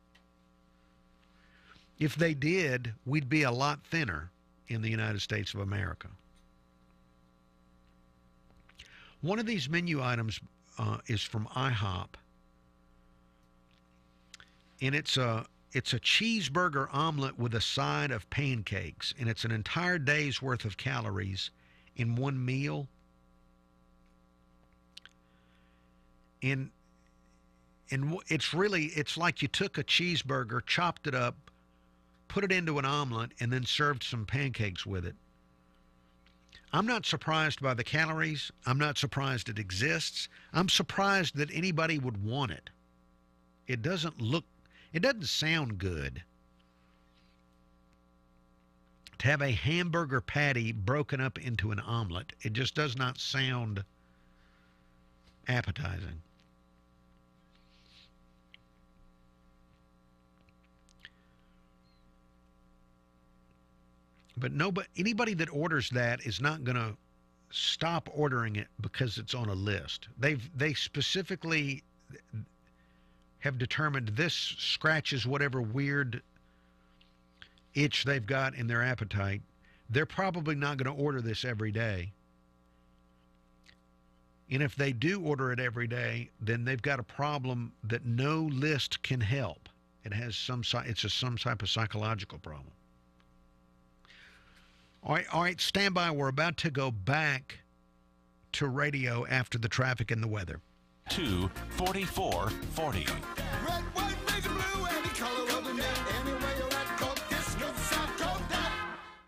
If they did, we'd be a lot thinner in the United States of America. One of these menu items is from IHOP, and it's a cheeseburger omelet with a side of pancakes, and it's an entire day's worth of calories in one meal. And it's like you took a cheeseburger, chopped it up, put it into an omelet, and then served some pancakes with it. I'm not surprised by the calories. I'm not surprised it exists. I'm surprised that anybody would want it. It doesn't sound good to have a hamburger patty broken up into an omelet. It just does not sound appetizing. But anybody that orders that is not going to stop ordering it because it's on a list. They specifically have determined this scratches whatever weird itch they've got in their appetite. They're probably not going to order this every day. And if they do order it every day, then they've got a problem that no list can help. It's some type of psychological problem. All right, stand by. We're about to go back to radio after the traffic and the weather. 24440.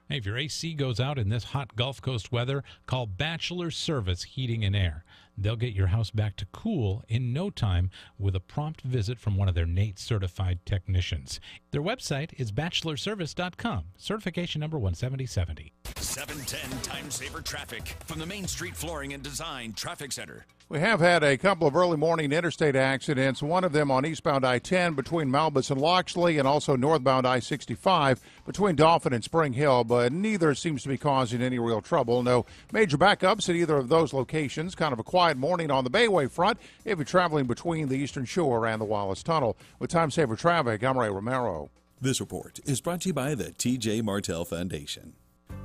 Hey, if your AC goes out in this hot Gulf Coast weather, call Bachelor Service Heating and Air. They'll get your house back to cool in no time with a prompt visit from one of their NATE certified technicians. Their website is bachelorservice.com. Certification number 17070. 710 Time Saver Traffic from the Main Street Flooring and Design Traffic Center. We have had a couple of early morning interstate accidents, one of them on eastbound I-10 between Malbus and Loxley, and also northbound I-65 between Dauphin and Spring Hill, but neither seems to be causing any real trouble. No major backups at either of those locations. Kind of a quiet morning on the Bayway front if you're traveling between the Eastern Shore and the Wallace Tunnel. With Time Saver Traffic, I'm Ray Romero. This report is brought to you by the T.J. Martell Foundation.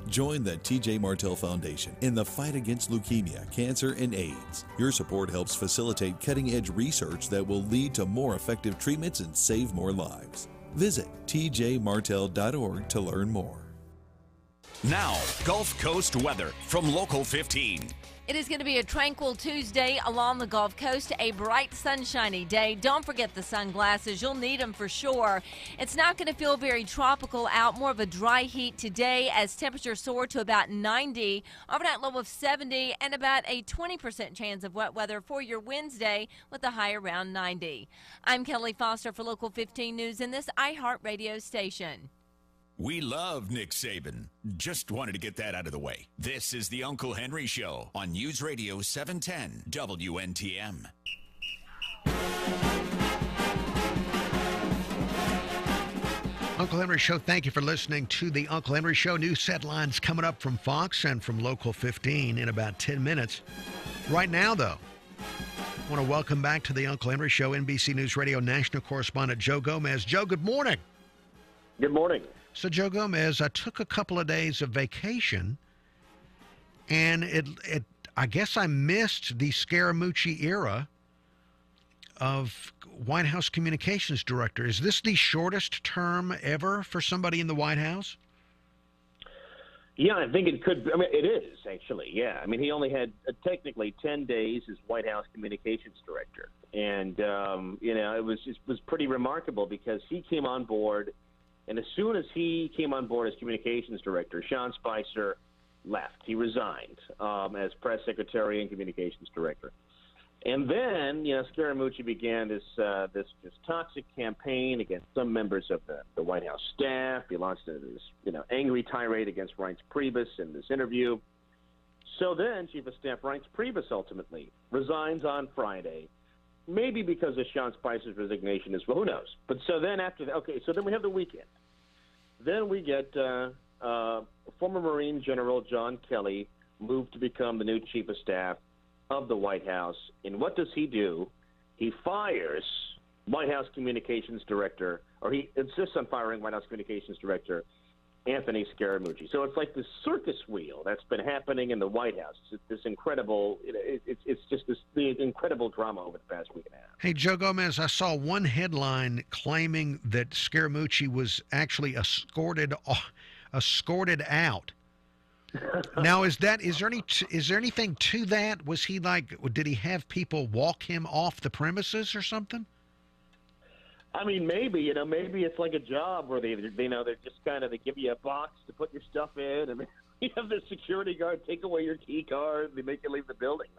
Join the T.J. Martell Foundation in the fight against leukemia, cancer, and AIDS. Your support helps facilitate cutting-edge research that will lead to more effective treatments and save more lives. Visit tjmartell.org to learn more. Now, Gulf Coast weather from Local 15. It is going to be a tranquil Tuesday along the Gulf Coast, a bright, sunshiny day. Don't forget the sunglasses. You'll need them for sure. It's not going to feel very tropical out, more of a dry heat today as temperatures soar to about 90, overnight low of 70, and about a 20% chance of wet weather for your Wednesday with a high around 90. I'm Kelly Foster for Local 15 News in this iHeartRadio station. We love Nick Saban. Just wanted to get that out of the way. This is the Uncle Henry Show on News Radio 710 WNTM. Uncle Henry Show, thank you for listening to the Uncle Henry Show. News headlines coming up from Fox and from Local 15 in about 10 minutes. Right now, though, I want to welcome back to the Uncle Henry Show NBC News Radio national correspondent Joe Gomez. Joe, good morning. Good morning. So, Joe Gomez, I took a couple of days of vacation, and I guess I missed the Scaramucci era of White House communications director. Is this the shortest term ever for somebody in the White House? Yeah, I think it could. I mean, it is actually. Yeah, I mean, he only had technically 10 days as White House communications director, and it was pretty remarkable because he came on board, and as soon as he came on board as communications director, Sean Spicer left. He resigned as press secretary and communications director. And then, Scaramucci began this toxic campaign against some members of the White House staff. He launched this, angry tirade against Reince Priebus in this interview. So then, Chief of Staff Reince Priebus ultimately resigns on Friday, maybe because of Sean Spicer's resignation as well. Who knows? But so then after that, so then we have the weekend. Then we get former Marine General John Kelly moved to become the new Chief of Staff of the White House. And what does he do? He fires White House Communications Director, or he insists on firing White House Communications Director Anthony Scaramucci. So it's like this circus wheel that's been happening in the White House. It's this incredible, it's just the incredible drama over the past week and a half. Hey, Joe Gomez, I saw one headline claiming that Scaramucci was actually escorted out. Now, is there anything to that? Did he have people walk him off the premises or something? I mean, maybe it's like a job where they're just they give you a box to put your stuff in, and you have the security guard take away your key card, and they make you leave the building.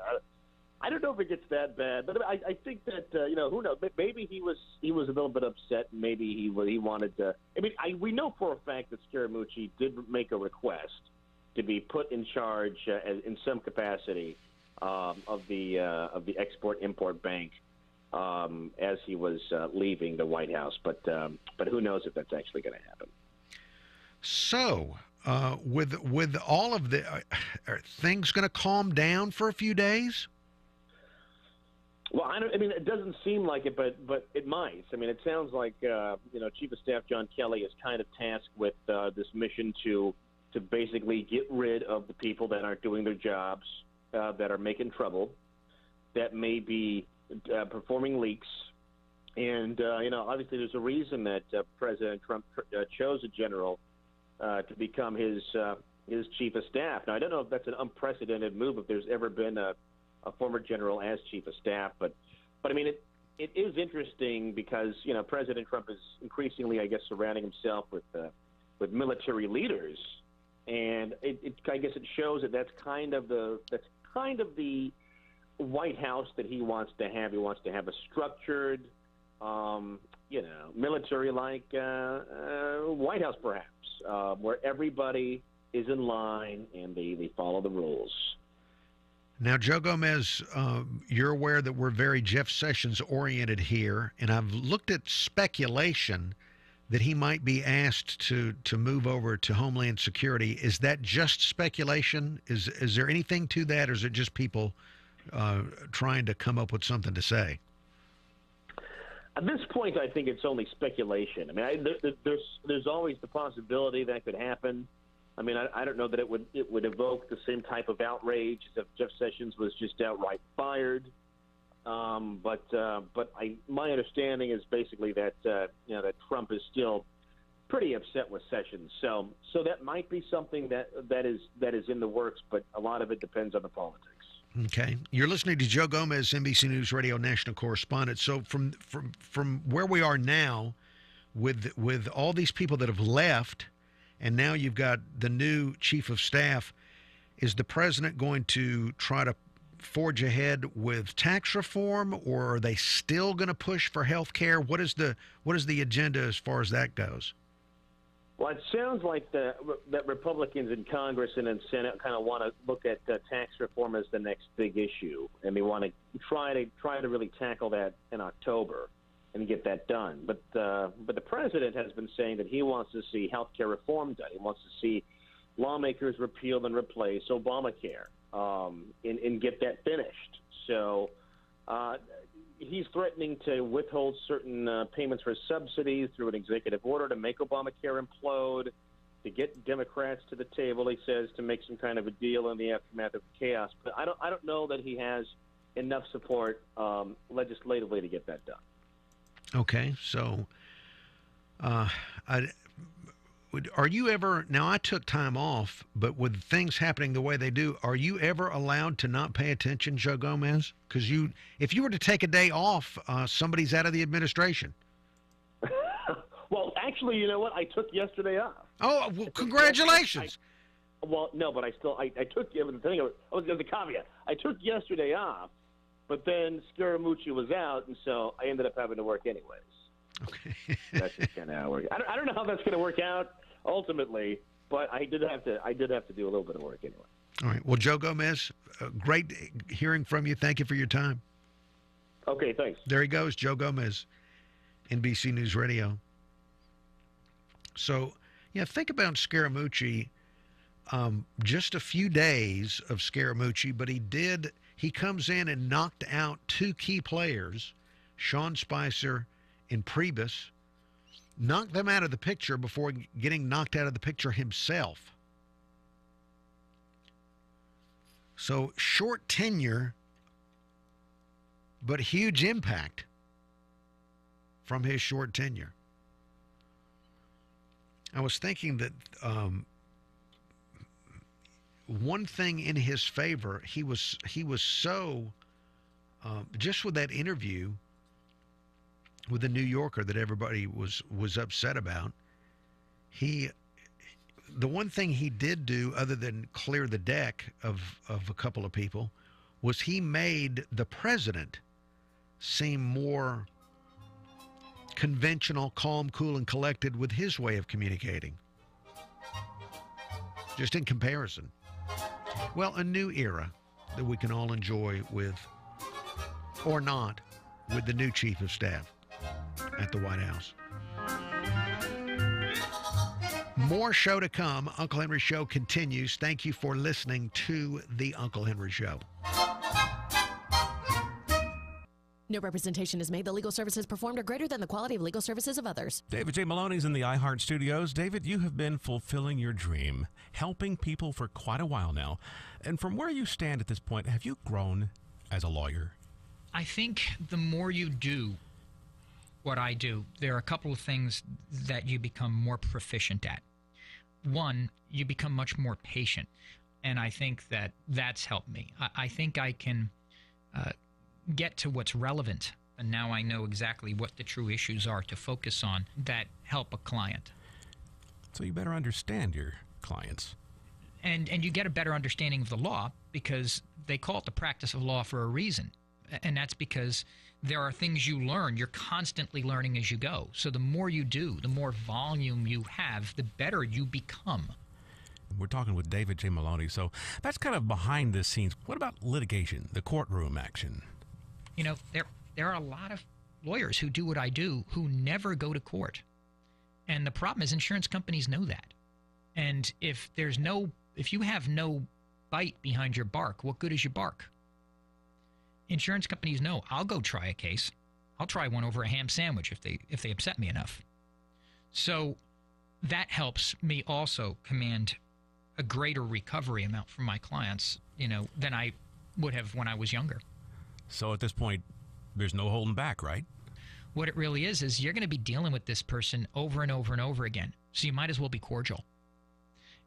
I don't know if it gets that bad, but I think that who knows? Maybe he was a little bit upset. Maybe he wanted to. I mean, we know for a fact that Scaramucci did make a request to be put in charge in some capacity of the Export-Import Bank as he was leaving the White House. But who knows if that's actually going to happen. So, with all of are things going to calm down for a few days? Well, it doesn't seem like it, but it might. I mean, it sounds like Chief of Staff John Kelly is kind of tasked with this mission to basically get rid of the people that aren't doing their jobs, that are making trouble, that may be performing leaks. And, obviously there's a reason that President Trump chose a general to become his chief of staff. Now, I don't know if that's an unprecedented move, if there's ever been a former general as chief of staff. But I mean, it is interesting because, President Trump is increasingly, I guess, surrounding himself with military leaders. And I guess it shows that that's kind of the White House that he wants to have. He wants to have a structured, military-like White House, perhaps, where everybody is in line and they follow the rules. Now, Joe Gomez, you're aware that we're very Jeff Sessions oriented here, and I've looked at speculation that he might be asked to move over to Homeland Security. Is that just speculation? Is there anything to that, or is it just people trying to come up with something to say? At this point, I think it's only speculation. I mean, there's always the possibility that could happen. I mean, I don't know that it would evoke the same type of outrage as if Jeff Sessions was just outright fired. But my understanding is basically that that Trump is still pretty upset with Sessions. So that might be something that is in the works, but a lot of it depends on the politics. Okay, you're listening to Joe Gomez, NBC News Radio national correspondent. So from where we are now, with all these people that have left, and now you've got the new chief of staff, is the president going to try to forge ahead with tax reform, or are they still going to push for health care? What is the agenda as far as that goes? Well, it sounds like that Republicans in Congress and in Senate kind of want to look at tax reform as the next big issue, and they want to try to really tackle that in October and get that done. But the president has been saying that he wants to see health care reform done. He wants to see lawmakers repeal and replace Obamacare and get that finished. So he's threatening to withhold certain payments for subsidies through an executive order to make Obamacare implode, to get Democrats to the table, he says, to make some kind of a deal in the aftermath of chaos. But I don't know that he has enough support legislatively to get that done. Okay, so are you ever, now I took time off, but with things happening the way they do, are you ever allowed to not pay attention, Joe Gomez? Because if you were to take a day off, somebody's out of the administration. Well, actually, you know what? I took yesterday off. Oh, well, congratulations. Well, no, but I took, the thing, the caveat, I took yesterday off, but then Scaramucci was out, and so I ended up having to work anyways. Okay. That's just kind of how it works. I don't know how that's going to work out ultimately, but I did have to do a little bit of work anyway. All right. Well, Joe Gomez, great hearing from you. Thank you for your time. Okay, thanks. There he goes, Joe Gomez, NBC News Radio. So, yeah, think about Scaramucci. Just a few days of Scaramucci, but he comes in and knocked out two key players, Sean Spicer and Priebus, knocked them out of the picture before getting knocked out of the picture himself. So short tenure, but huge impact from his short tenure. I was thinking that one thing in his favor, he was so just with that interview with the New Yorker that everybody was upset about. The one thing he did do, other than clear the deck of a couple of people, was he made the president seem more conventional, calm, cool, and collected with his way of communicating. Just in comparison. Well, a new era that we can all enjoy with, or not, with the new chief of staff at the White House. More show to come. Uncle Henry Show continues. Thank you for listening to The Uncle Henry Show. No representation is made. The legal services performed are greater than the quality of legal services of others. David J. Maloney's in the iHeart Studios. David, you have been fulfilling your dream, helping people for quite a while now. And from where you stand at this point, have you grown as a lawyer? I think the more you do what I do, there are a couple of things that you become more proficient at. One, you become much more patient. And I think that's helped me. I think I can get to what's relevant, and now I know exactly what the true issues are to focus on that help a client. So you better understand your clients. And you get a better understanding of the law, because they call it the practice of law for a reason. And that's because there are things you learn. You're constantly learning as you go. So the more you do, the more volume you have, the better you become. We're talking with David J. Maloney, so that's kind of behind the scenes. What about litigation, the courtroom action? You know, there are a lot of lawyers who do what I do who never go to court. And the problem is insurance companies know that. And if you have no bite behind your bark, what good is your bark? Insurance companies know, I'll go try a case. I'll try one over a ham sandwich if they upset me enough. So that helps me also command a greater recovery amount from my clients, than I would have when I was younger. So at this point, there's no holding back, right? What it really is you're going to be dealing with this person over and over and over again. So you might as well be cordial.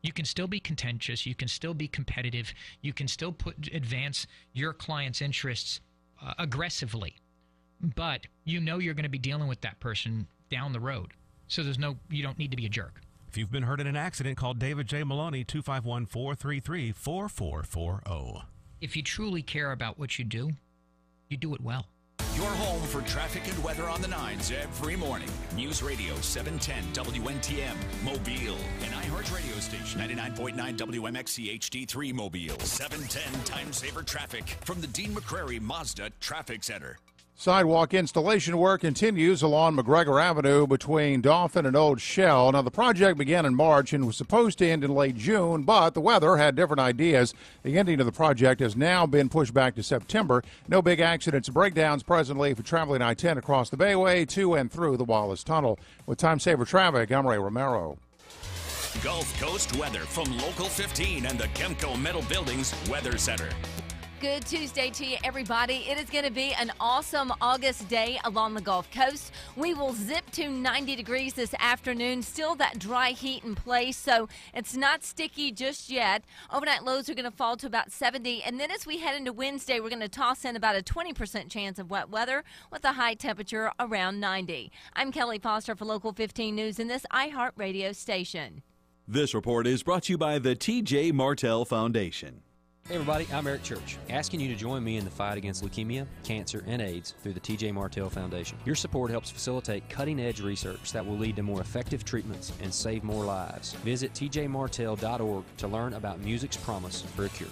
You can still be contentious. You can still be competitive. You can still advance your client's interests aggressively. But you're going to be dealing with that person down the road. So you don't need to be a jerk. If you've been hurt in an accident, call David J. Maloney, 251-433-4440. If you truly care about what you do it well. Your home for traffic and weather on the 9s every morning. News Radio 710 WNTM, Mobile. And iHeart Radio Station 99.9 WMXC HD3 Mobile. 710 Time Saver Traffic from the Dean McCrary Mazda Traffic Center. Sidewalk installation work continues along McGregor Avenue between Dauphin and Old Shell. Now, the project began in March and was supposed to end in late June, but the weather had different ideas. The ending of the project has now been pushed back to September. No big accidents or breakdowns presently for traveling I-10 across the Bayway to and through the Wallace Tunnel. With Time Saver Traffic, I'm Ray Romero. Gulf Coast weather from Local 15 and the Kemco Metal Buildings Weather Center. Good Tuesday to you, everybody. It is going to be an awesome August day along the Gulf Coast. We will zip to 90 degrees this afternoon. Still that dry heat in place, so it's not sticky just yet. Overnight lows are going to fall to about 70. And then as we head into Wednesday, we're going to toss in about a 20% chance of wet weather with a high temperature around 90. I'm Kelly Foster for Local 15 News in this iHeartRadio station. This report is brought to you by the TJ Martell Foundation. Hey everybody, I'm Eric Church, asking you to join me in the fight against leukemia, cancer, and AIDS through the TJ Martell Foundation. Your support helps facilitate cutting-edge research that will lead to more effective treatments and save more lives. Visit tjmartell.org to learn about music's promise for a cure.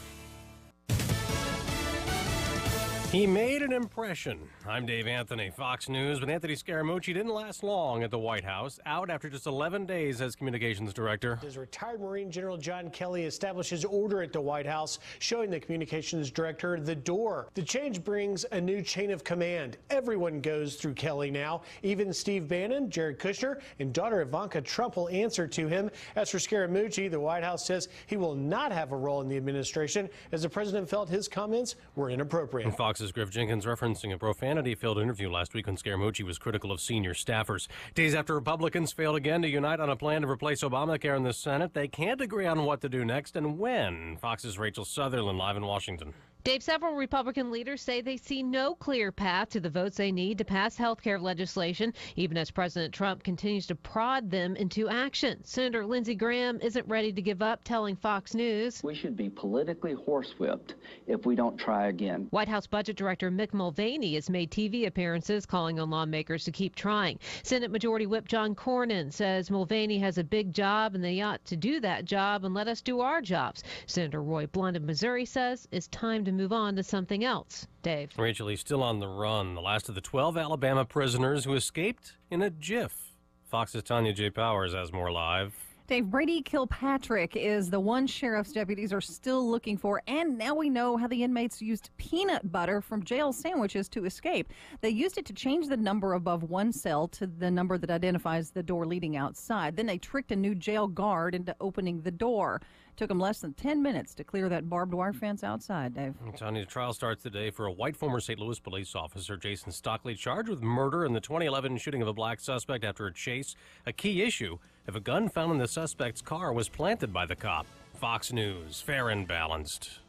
He made an impression. I'm Dave Anthony, Fox News, but Anthony Scaramucci didn't last long at the White House, out after just 11 days as communications director. As retired Marine General John Kelly establishes order at the White House, showing the communications director the door. The change brings a new chain of command. Everyone goes through Kelly now. Even Steve Bannon, Jared Kushner, and daughter Ivanka Trump will answer to him. As for Scaramucci, the White House says he will not have a role in the administration, as the president felt his comments were inappropriate. Fox's Griff Jenkins referencing a profanity-filled interview last week when Scaramucci was critical of senior staffers. Days after Republicans failed again to unite on a plan to replace Obamacare in the Senate, they can't agree on what to do next and when. Fox's Rachel Sutherland live in Washington. Dave, several Republican leaders say they see no clear path to the votes they need to pass health care legislation, even as President Trump continues to prod them into action. Senator Lindsey Graham isn't ready to give up, telling Fox News, "We should be politically horsewhipped if we don't try again." White House Budget Director Mick Mulvaney has made TV appearances calling on lawmakers to keep trying. Senate Majority Whip John Cornyn says Mulvaney has a big job and they ought to do that job and let us do our jobs. Senator Roy Blunt of Missouri says it's time to move on to something else. Dave. Rachel, he's still on the run. The last of the 12 Alabama prisoners who escaped in a jiff. Fox's Tanya J. Powers has more live. Dave, Brady Kilpatrick is the one sheriff's deputies are still looking for, and now we know how the inmates used peanut butter from jail sandwiches to escape. They used it to change the number above one cell to the number that identifies the door leading outside. Then they tricked a new jail guard into opening the door. Took them less than 10 minutes to clear that barbed wire fence outside, Dave. Tony, the trial starts today for a white former St. Louis police officer, Jason Stockley, charged with murder in the 2011 shooting of a black suspect after a chase. A key issue, if a gun found in the suspect's car was planted by the cop. Fox News, fair and balanced.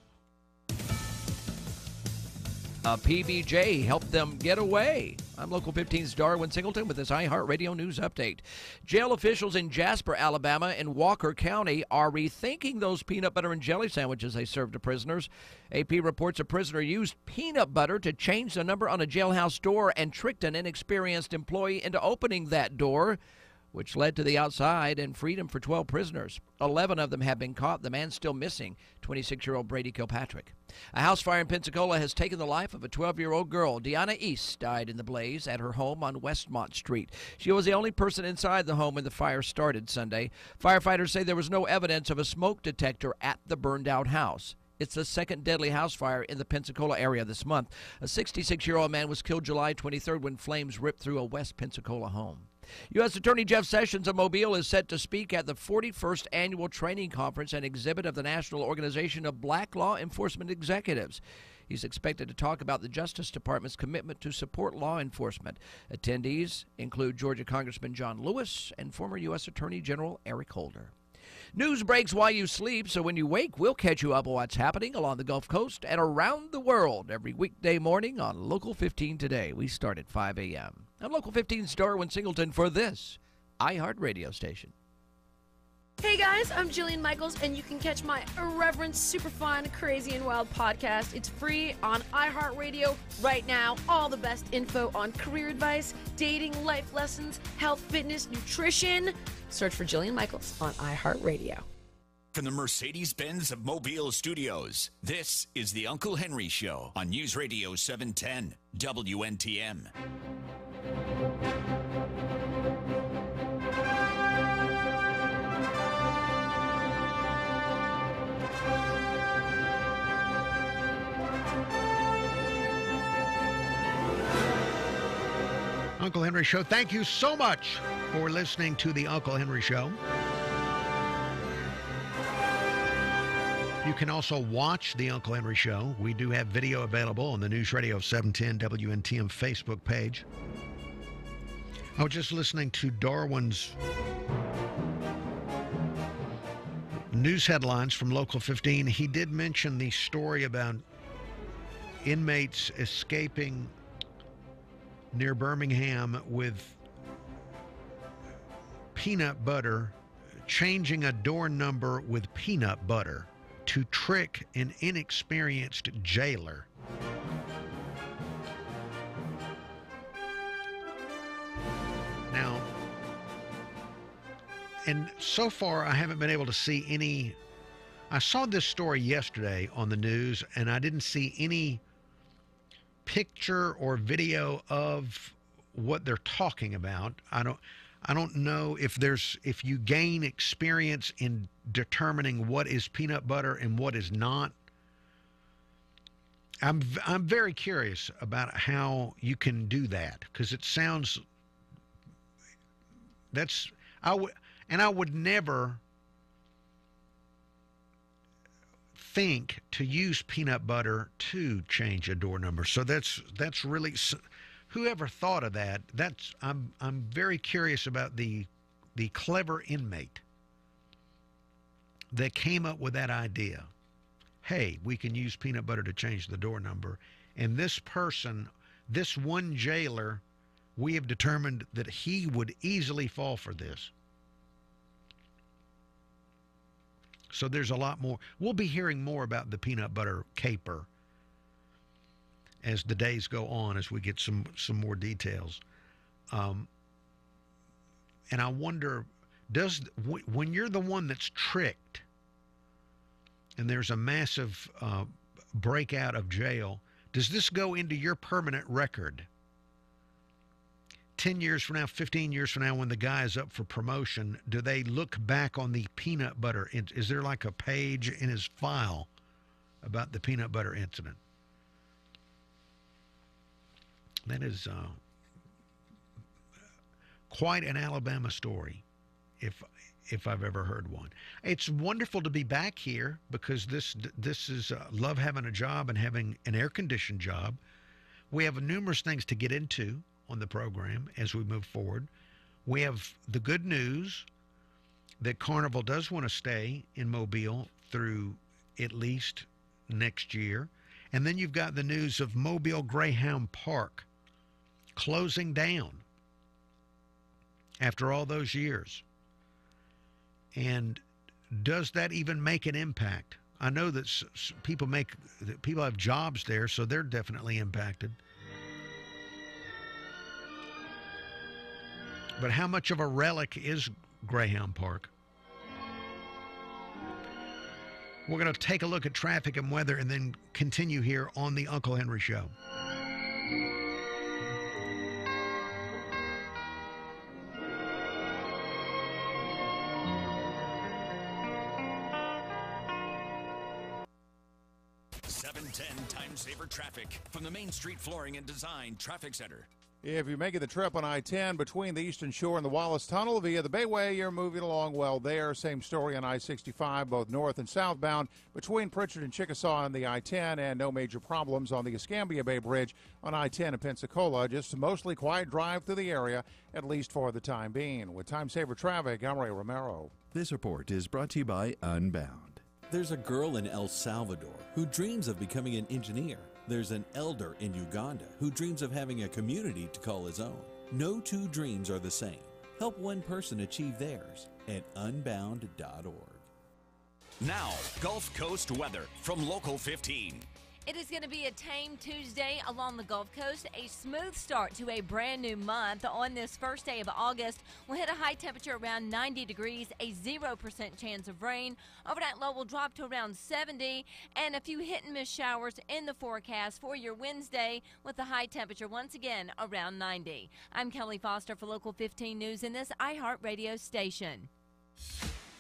A PBJ helped them get away. I'm Local 15's Darwin Singleton with this iHeartRadio News Update. Jail officials in Jasper, Alabama and Walker County are rethinking those peanut butter and jelly sandwiches they served to prisoners. AP reports a prisoner used peanut butter to change the number on a jailhouse door and tricked an inexperienced employee into opening that door, which led to the outside and freedom for 12 prisoners. 11 of them have been caught. The man still missing, 26-year-old Brady Kilpatrick. A house fire in Pensacola has taken the life of a 12-year-old girl. Deanna East died in the blaze at her home on Westmont Street. She was the only person inside the home when the fire started Sunday. Firefighters say there was no evidence of a smoke detector at the burned-out house. It's the second deadly house fire in the Pensacola area this month. A 66-year-old man was killed July 23rd when flames ripped through a West Pensacola home. U.S. Attorney Jeff Sessions of Mobile is set to speak at the 41st Annual Training Conference and Exhibit of the National Organization of Black Law Enforcement Executives. He's expected to talk about the Justice Department's commitment to support law enforcement. Attendees include Georgia Congressman John Lewis and former U.S. Attorney General Eric Holder. News breaks while you sleep, so when you wake, we'll catch you up on what's happening along the Gulf Coast and around the world every weekday morning on Local 15 Today. We start at 5 a.m. I'm Local 15's Darwin Singleton for this iHeartRadio station. Hey guys, I'm Jillian Michaels, and you can catch my irreverent, super fun, crazy, and wild podcast. It's free on iHeartRadio right now. All the best info on career advice, dating, life lessons, health, fitness, nutrition. Search for Jillian Michaels on iHeartRadio. From the Mercedes-Benz of Mobile Studios, this is the Uncle Henry Show on News Radio 710 WNTM. Uncle Henry Show. Thank you so much for listening to the Uncle Henry Show. You can also watch The Uncle Henry Show. We do have video available on the News Radio 710 WNTM Facebook page. I was just listening to Darwin's news headlines from Local 15. He did mention the story about inmates escaping near Birmingham with peanut butter, changing a door number with peanut butter to trick an inexperienced jailer. Now, and so far I haven't been able to see any. I saw this story yesterday on the news, and I didn't see any picture or video of what they're talking about. I don't know if you gain experience in determining what is peanut butter and what is not. I'm very curious about how you can do that, because it sounds I would never think to use peanut butter to change a door number. So that's really, whoever thought of that. I'm very curious about the clever inmate that came up with that idea. Hey, we can use peanut butter to change the door number. And this person, this one jailer, we have determined that he would easily fall for this. So there's a lot more. We'll be hearing more about the peanut butter caper as the days go on, as we get some more details. And I wonder, when you're the one that's tricked and there's a massive breakout of jail, does this go into your permanent record? 10 years from now, 15 years from now, when the guy is up for promotion, do they look back on the peanut butter? Is there like a page in his file about the peanut butter incident? That is quite an Alabama story, if I've ever heard one. It's wonderful to be back here, because this is love having a job and having an air-conditioned job. We have numerous things to get into on the program as we move forward. We have the good news that Carnival does want to stay in Mobile through at least next year. And then you've got the news of Mobile Greyhound Park closing down after all those years. And does that even make an impact? I know that people have jobs there, so they're definitely impacted. But how much of a relic is Greyhound Park? We're going to take a look at traffic and weather and then continue here on the Uncle Henry Show. Time saver traffic from the Main Street Flooring and Design Traffic Center. If you're making the trip on I-10 between the Eastern Shore and the Wallace Tunnel via the Bayway, you're moving along well there. Same story on I-65, both north and southbound between Pritchard and Chickasaw and the I-10, and no major problems on the Escambia Bay Bridge on I-10 in Pensacola. Just a mostly quiet drive through the area, at least for the time being. With Time Saver Traffic, I'm Ray Romero. This report is brought to you by Unbound. There's a girl in El Salvador who dreams of becoming an engineer. There's an elder in Uganda who dreams of having a community to call his own. No two dreams are the same. Help one person achieve theirs at unbound.org. Now, Gulf Coast weather from Local 15. It is going to be a tame Tuesday along the Gulf Coast. A smooth start to a brand new month. On this first day of August, we'll hit a high temperature around 90 degrees, a 0% chance of rain. Overnight low will drop to around 70, and a few hit-and-miss showers in the forecast for your Wednesday, with a high temperature once again around 90. I'm Kelly Foster for Local 15 News in this iHeartRadio station.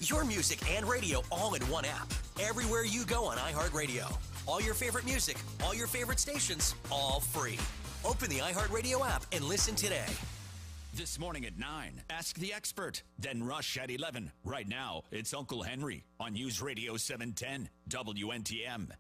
Your music and radio all in one app. Everywhere you go on iHeartRadio. All your favorite music, all your favorite stations, all free. Open the iHeartRadio app and listen today. This morning at 9, Ask the Expert. Then Rush at 11. Right now, it's Uncle Henry on News Radio 710 WNTM.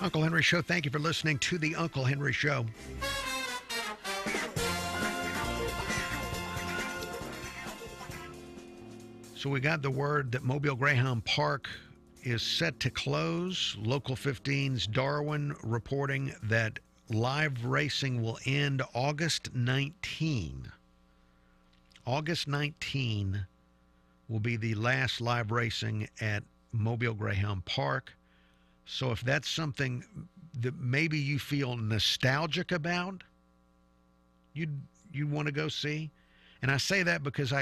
Uncle Henry Show. Thank you for listening to the Uncle Henry Show. So we got the word that Mobile Greyhound Park is set to close. Local 15's Darwin reporting that live racing will end August 19. August 19 will be the last live racing at Mobile Greyhound Park. So if that's something that maybe you feel nostalgic about, you want to go see. And I say that because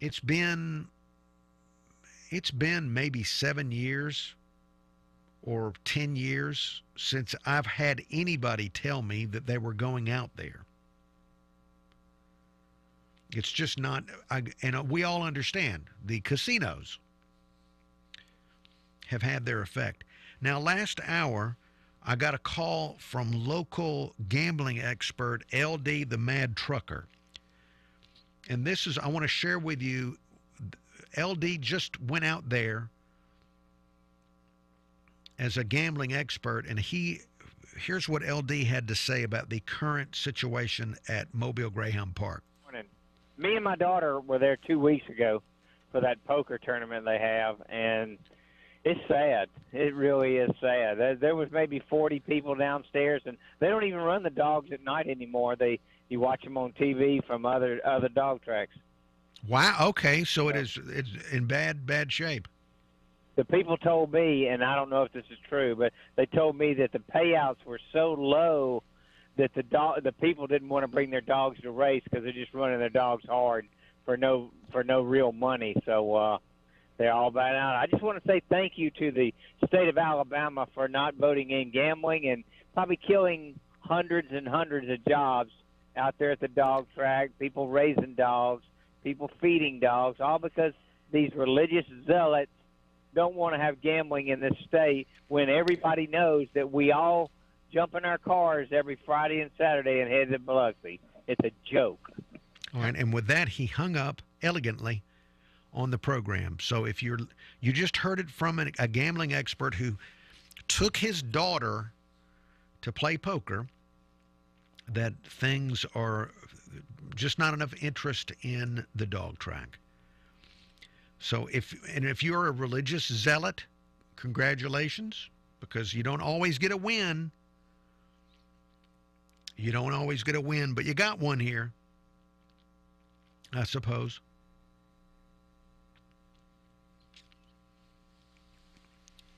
it's been maybe 7 years or 10 years since I've had anybody tell me that they were going out there. It's just not, and we all understand the casinos have had their effect. Now, last hour, I got a call from local gambling expert LD the Mad Trucker. And this is, I want to share with you, LD just went out there as a gambling expert, and here's what LD had to say about the current situation at Mobile Greyhound Park. Me and my daughter were there 2 weeks ago for that poker tournament they have, and it's sad. It really is sad. There was maybe 40 people downstairs, and they don't even run the dogs at night anymore. You watch them on TV from other dog tracks. Wow. Okay. So it's in bad shape. The people told me, and I don't know if this is true, but they told me that the payouts were so low that the people didn't want to bring their dogs to race because they're just running their dogs hard for no real money. So they're all bad out. I just want to say thank you to the state of Alabama for not voting in gambling and probably killing hundreds and hundreds of jobs out there at the dog track, people raising dogs, people feeding dogs, all because these religious zealots don't want to have gambling in this state when everybody knows that we all jump in our cars every Friday and Saturday and head to Biloxi. It's a joke. All right, and with that, he hung up elegantly on the program. So if you just heard it from a gambling expert who took his daughter to play poker, that things are just not enough interest in the dog track. So if you're a religious zealot, congratulations, because you don't always get a win. You don't always get a win, but you got one here, I suppose.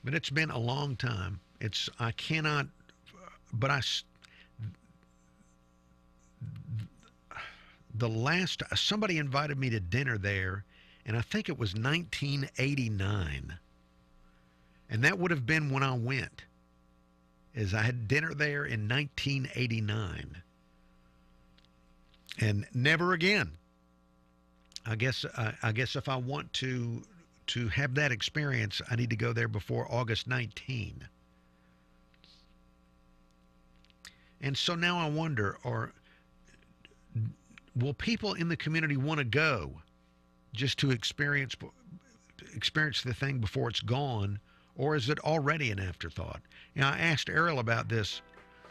But it's been a long time. Somebody invited me to dinner there, and I think it was 1989. And that would have been when I went, as I had dinner there in 1989. And never again. I guess if I want to have that experience, I need to go there before August 19. And so now I wonder, will people in the community want to go just to experience the thing before it's gone, or is it already an afterthought? Now, I asked Ariel about this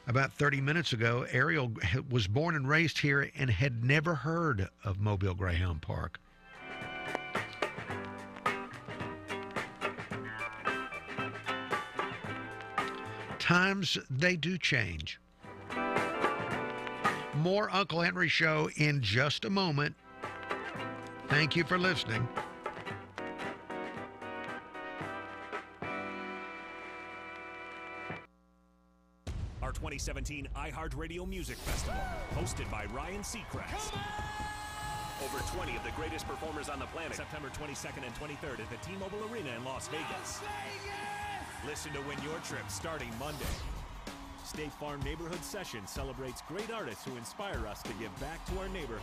about 30 minutes ago. Ariel was born and raised here and had never heard of Mobile Greyhound Park. Times, they do change. More Uncle Henry Show in just a moment. Thank you for listening. Our 2017 iHeartRadio Music Festival, hosted by Ryan Seacrest. Over 20 of the greatest performers on the planet, September 22nd and 23rd at the T-Mobile Arena in Las Vegas. Listen to win your trip starting Monday. State Farm Neighborhood Session celebrates great artists who inspire us to give back to our neighborhood.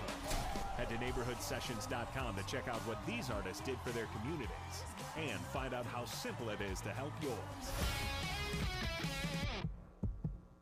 Head to neighborhoodsessions.com to check out what these artists did for their communities and find out how simple it is to help yours.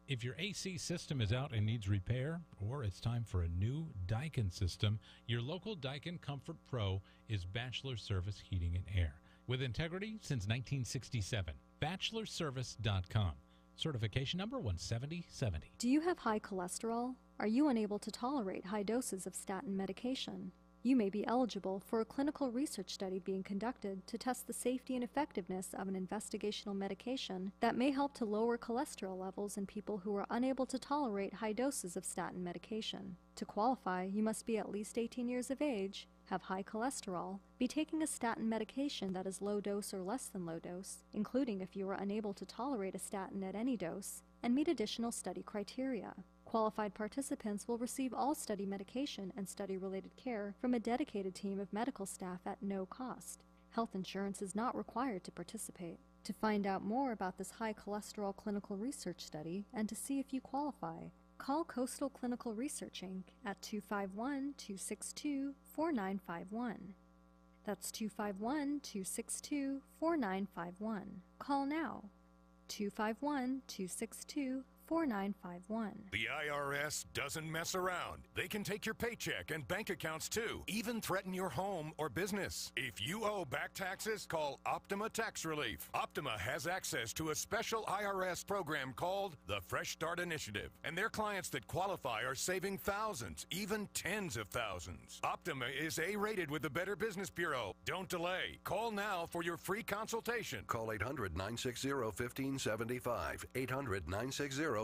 If your AC system is out and needs repair, or it's time for a new Daikin system, your local Daikin Comfort Pro is Bachelor Service Heating and Air. With integrity since 1967. BachelorService.com. Certification number 17070. Do you have high cholesterol? Are you unable to tolerate high doses of statin medication? You may be eligible for a clinical research study being conducted to test the safety and effectiveness of an investigational medication that may help to lower cholesterol levels in people who are unable to tolerate high doses of statin medication. To qualify, you must be at least 18 years of age, have high cholesterol, be taking a statin medication that is low dose or less than low dose, including if you are unable to tolerate a statin at any dose, and meet additional study criteria. Qualified participants will receive all study medication and study-related care from a dedicated team of medical staff at no cost. Health insurance is not required to participate. To find out more about this high cholesterol clinical research study and to see if you qualify, call Coastal Clinical Research Inc. at 251-262-4951. That's 251-262-4951. Call now. 251-262-4951. The IRS doesn't mess around. They can take your paycheck and bank accounts too, even threaten your home or business. If you owe back taxes, call Optima Tax Relief. Optima has access to a special IRS program called the Fresh Start Initiative, and their clients that qualify are saving thousands, even tens of thousands. Optima is A-rated with the Better Business Bureau. Don't delay. Call now for your free consultation. Call 800-960-1575. 800-960-1575.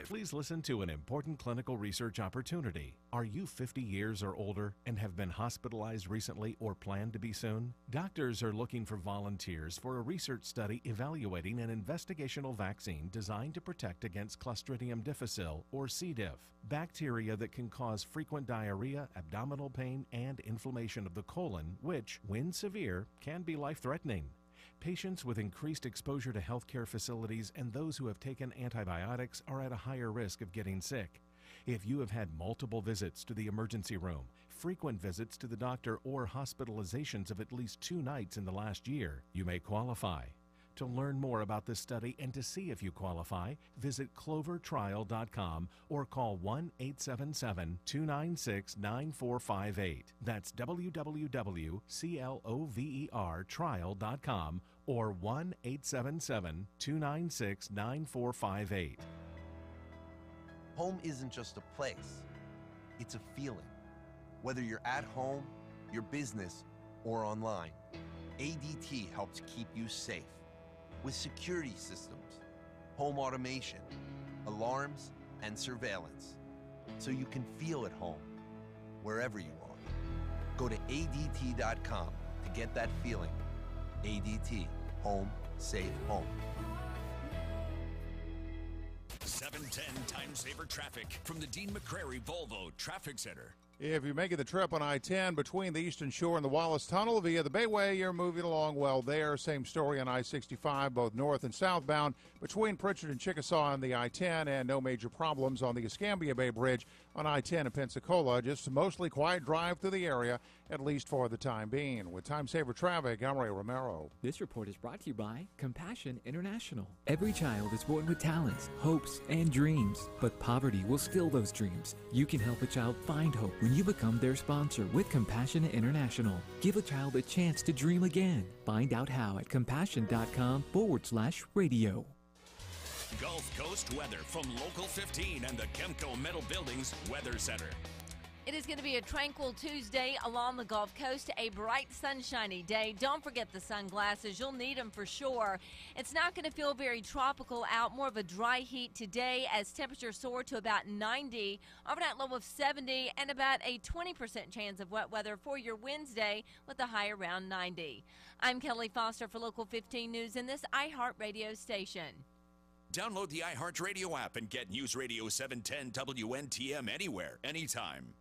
Please listen to an important clinical research opportunity. Are you 50 years or older and have been hospitalized recently or plan to be soon? Doctors are looking for volunteers for a research study evaluating an investigational vaccine designed to protect against Clostridium difficile, or C. diff, bacteria that can cause frequent diarrhea, abdominal pain, and inflammation of the colon, which, when severe, can be life-threatening. Patients with increased exposure to healthcare facilities and those who have taken antibiotics are at a higher risk of getting sick. If you have had multiple visits to the emergency room, frequent visits to the doctor, or hospitalizations of at least 2 nights in the last year, you may qualify. To learn more about this study and to see if you qualify, visit clovertrial.com or call 1-877-296-9458. That's www.clovertrial.com or 1-877-296-9458. Home isn't just a place, it's a feeling. Whether you're at home, your business, or online, ADT helps keep you safe. With security systems, home automation, alarms, and surveillance, so you can feel at home wherever you are. Go to ADT.com to get that feeling. ADT, home, safe home. 710 Time Saver Traffic from the Dean McCrary Volvo Traffic Center. If you're making the trip on I-10 between the Eastern Shore and the Wallace Tunnel via the Bayway, you're moving along well there. Same story on I-65, both north and southbound between Pritchard and Chickasaw on the I-10, and no major problems on the Escambia Bay Bridge on I-10 in Pensacola. Just a mostly quiet drive through the area, at least for the time being. With Time Saver Traffic, I'm Ray Romero. This report is brought to you by Compassion International. Every child is born with talents, hopes, and dreams, but poverty will steal those dreams. You can help a child find hope when you become their sponsor with Compassion International. Give a child a chance to dream again. Find out how at compassion.com/radio. Gulf Coast weather from Local 15 and the Kemco Metal Buildings Weather Center. It is going to be a tranquil Tuesday along the Gulf Coast, a bright, sunshiny day. Don't forget the sunglasses. You'll need them for sure. It's not going to feel very tropical out, more of a dry heat today as temperatures soar to about 90, overnight low of 70, and about a 20% chance of wet weather for your Wednesday with a high around 90. I'm Kelly Foster for Local 15 News in this iHeartRadio station. Download the iHeartRadio app and get News Radio 710 WNTM anywhere, anytime.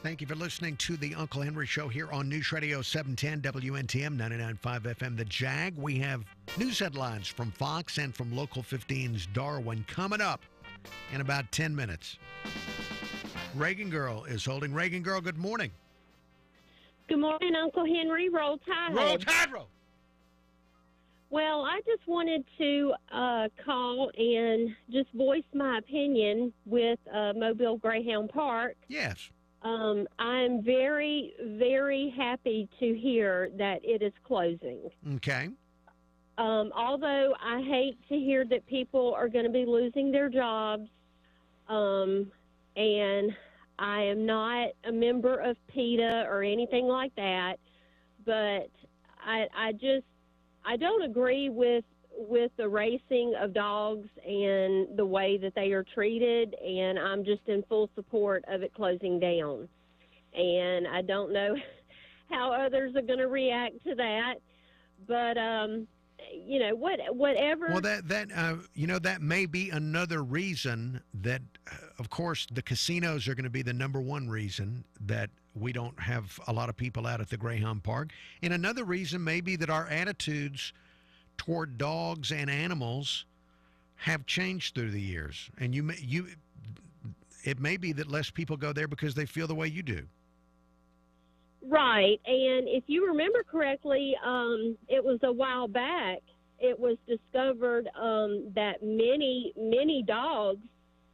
Thank you for listening to the Uncle Henry Show here on News Radio 710 WNTM 99.5 FM. The Jag. We have news headlines from Fox and from Local 15's Darwin coming up in about 10 minutes. Reagan Girl is holding. Reagan Girl, good morning. Good morning, Uncle Henry. Roll Tide. Roll Tide, roll. Well, I just wanted to call and just voice my opinion with Mobile Greyhound Park. Yes. I'm very, very happy to hear that it is closing. Okay. Although I hate to hear that people are going to be losing their jobs, and I am not a member of PETA or anything like that, but I don't agree with the racing of dogs and the way that they are treated, and I'm just in full support of it closing down. And I don't know how others are going to react to that, but whatever. Well, that may be another reason that, of course, the casinos are going to be the number one reason that we don't have a lot of people out at the Greyhound Park, and another reason may be that our attitudes toward dogs and animals have changed through the years, and it may be that less people go there because they feel the way you do. Right, and if you remember correctly, it was a while back, it was discovered that many dogs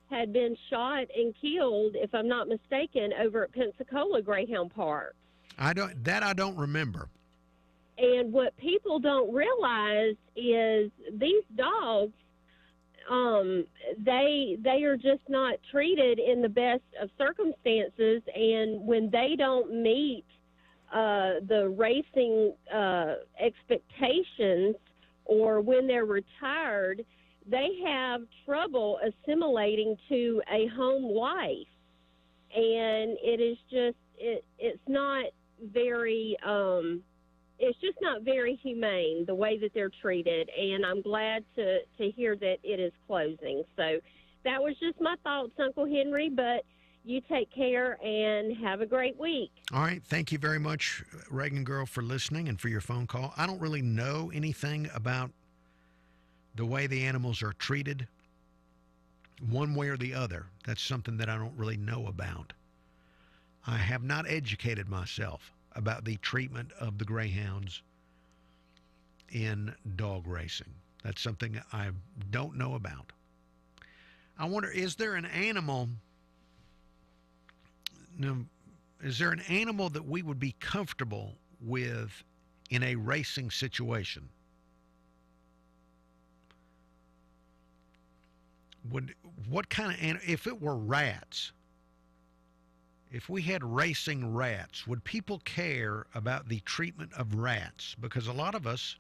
had been shot and killed, if I'm not mistaken, over at Pensacola Greyhound Park. I don't remember. And what people don't realize is these dogs, they are just not treated in the best of circumstances, and when they don't meet the racing expectations, or when they're retired, they have trouble assimilating to a home life, and it is just it's not very it's just not very humane the way that they're treated, and I'm glad to hear that it is closing. So that was just my thoughts, Uncle Henry, but you take care and have a great week. All right. Thank you very much, Reagan Girl, for listening and for your phone call. I don't really know anything about the way the animals are treated one way or the other. That's something that I don't really know about. I have not educated myself about the treatment of the greyhounds in dog racing. That's something I don't know about. I wonder, is there an animal that we would be comfortable with in a racing situation? What kind of animal, if it were rats, if we had racing rats, would people care about the treatment of rats? Because a lot of us,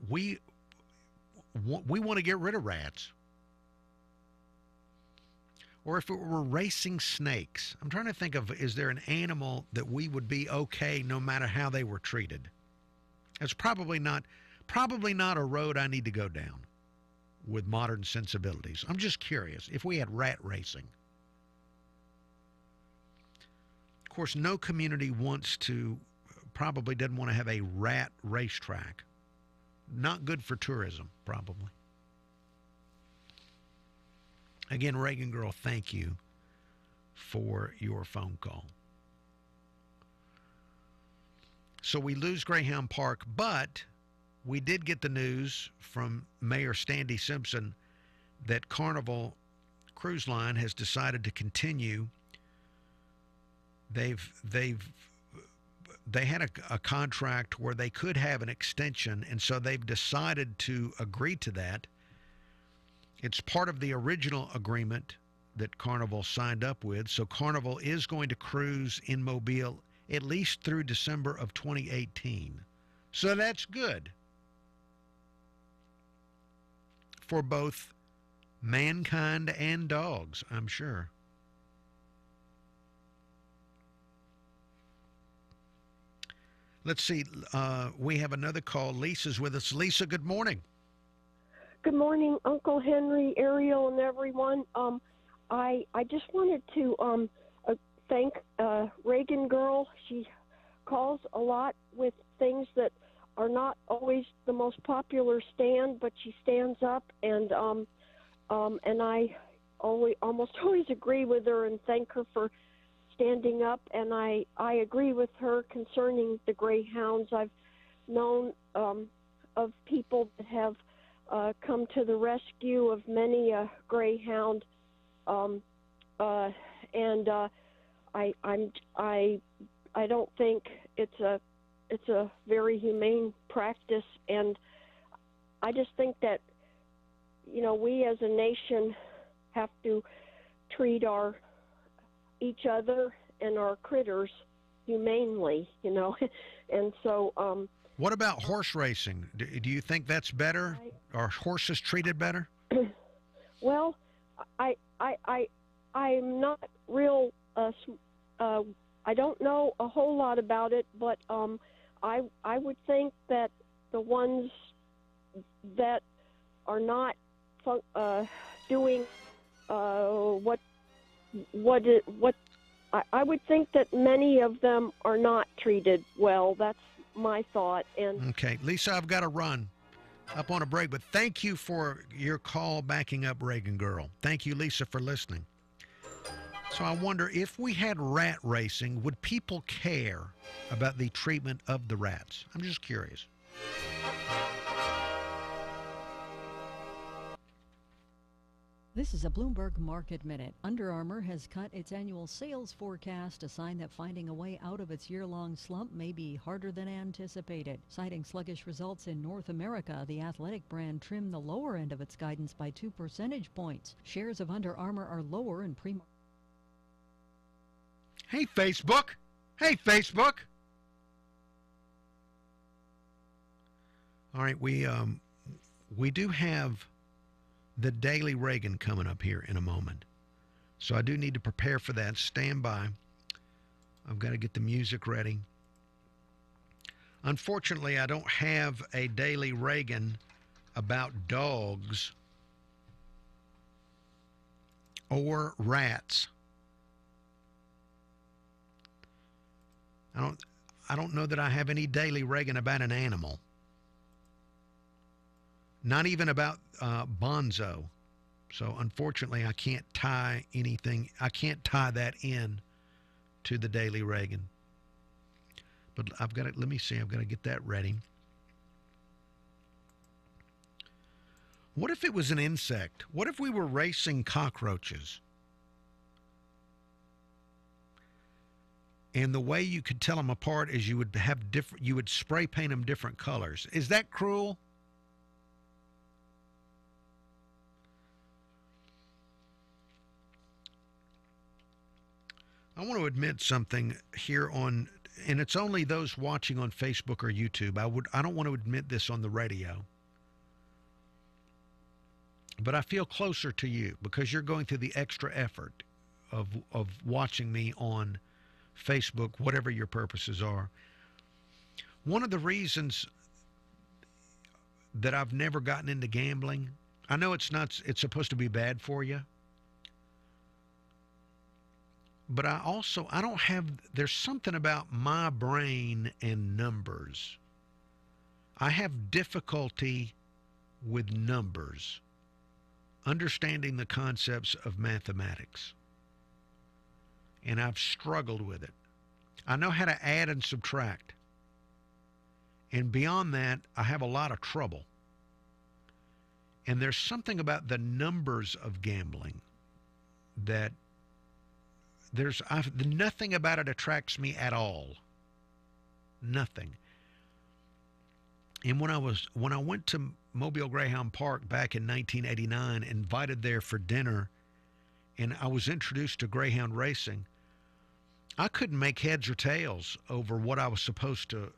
we want to get rid of rats. Or if it were racing snakes, I'm trying to think of, is there an animal that we would be okay no matter how they were treated? It's probably not a road I need to go down with modern sensibilities. I'm just curious if we had rat racing. Of course, no community probably doesn't want to have a rat racetrack. Not good for tourism, probably. Again, Reagan Girl, thank you for your phone call. So we lose Greyhound Park, but we did get the news from Mayor Standy Simpson that Carnival Cruise Line has decided to continue. They had a contract where they could have an extension, and so they've decided to agree to that. It's part of the original agreement that Carnival signed up with. So Carnival is going to cruise in Mobile at least through December of 2018. So that's good for both mankind and dogs, I'm sure. Let's see. We have another call. Lisa's with us. Lisa, good morning. Good morning, Uncle Henry, Ariel, and everyone. I just wanted to thank Reagan Girl. She calls a lot with things that are not always the most popular stand, but she stands up, and I almost always agree with her and thank her for standing up. And I agree with her concerning the greyhounds. I've known of people that have come to the rescue of many a greyhound, and I don't think it's a very humane practice, and I just think that, you know, we as a nation have to treat each other and our critters humanely, you know. And so what about horse racing? Do you think that's better? Are horses treated better? Well, I'm not real I don't know a whole lot about it, but I would think that the ones that are not doing what I would think that many of them are not treated well. That's my thought. And okay, Lisa, I've got to run up on a break, but thank you for your call backing up Reagan Girl. Thank you, Lisa, for listening. So I wonder, if we had rat racing, would people care about the treatment of the rats? I'm just curious. This is a Bloomberg Market Minute. Under Armour has cut its annual sales forecast, a sign that finding a way out of its year-long slump may be harder than anticipated. Citing sluggish results in North America, the athletic brand trimmed the lower end of its guidance by 2 percentage points. Shares of Under Armour are lower in pre-market. Hey, Facebook. Hey, Facebook. All right, we do have the Daily Reagan coming up here in a moment. So I do need to prepare for that. Stand by. I've got to get the music ready. Unfortunately, I don't have a Daily Reagan about dogs or rats. I don't know that I have any Daily Reagan about an animal. Not even about Bonzo. So unfortunately, I can't tie anything. I can't tie that in to the Daily Reagan. But I've got to, let me see, I've got to get that ready. What if it was an insect? What if we were racing cockroaches? And the way you could tell them apart is you would have different, you would spray paint them different colors. Is that cruel? I want to admit something here on, and it's only those watching on Facebook or YouTube. I don't want to admit this on the radio. But I feel closer to you because you're going through the extra effort of watching me on Facebook, whatever your purposes are. One of the reasons that I've never gotten into gambling, I know it's supposed to be bad for you, but there's something about my brain and numbers. I have difficulty with numbers, understanding the concepts of mathematics. And I've struggled with it. I know how to add and subtract. And beyond that, I have a lot of trouble. And there's something about the numbers of gambling that nothing about it attracts me at all. Nothing. And when I went to Mobile Greyhound Park back in 1989, invited there for dinner, and I was introduced to greyhound racing, I couldn't make heads or tails over what I was supposed to.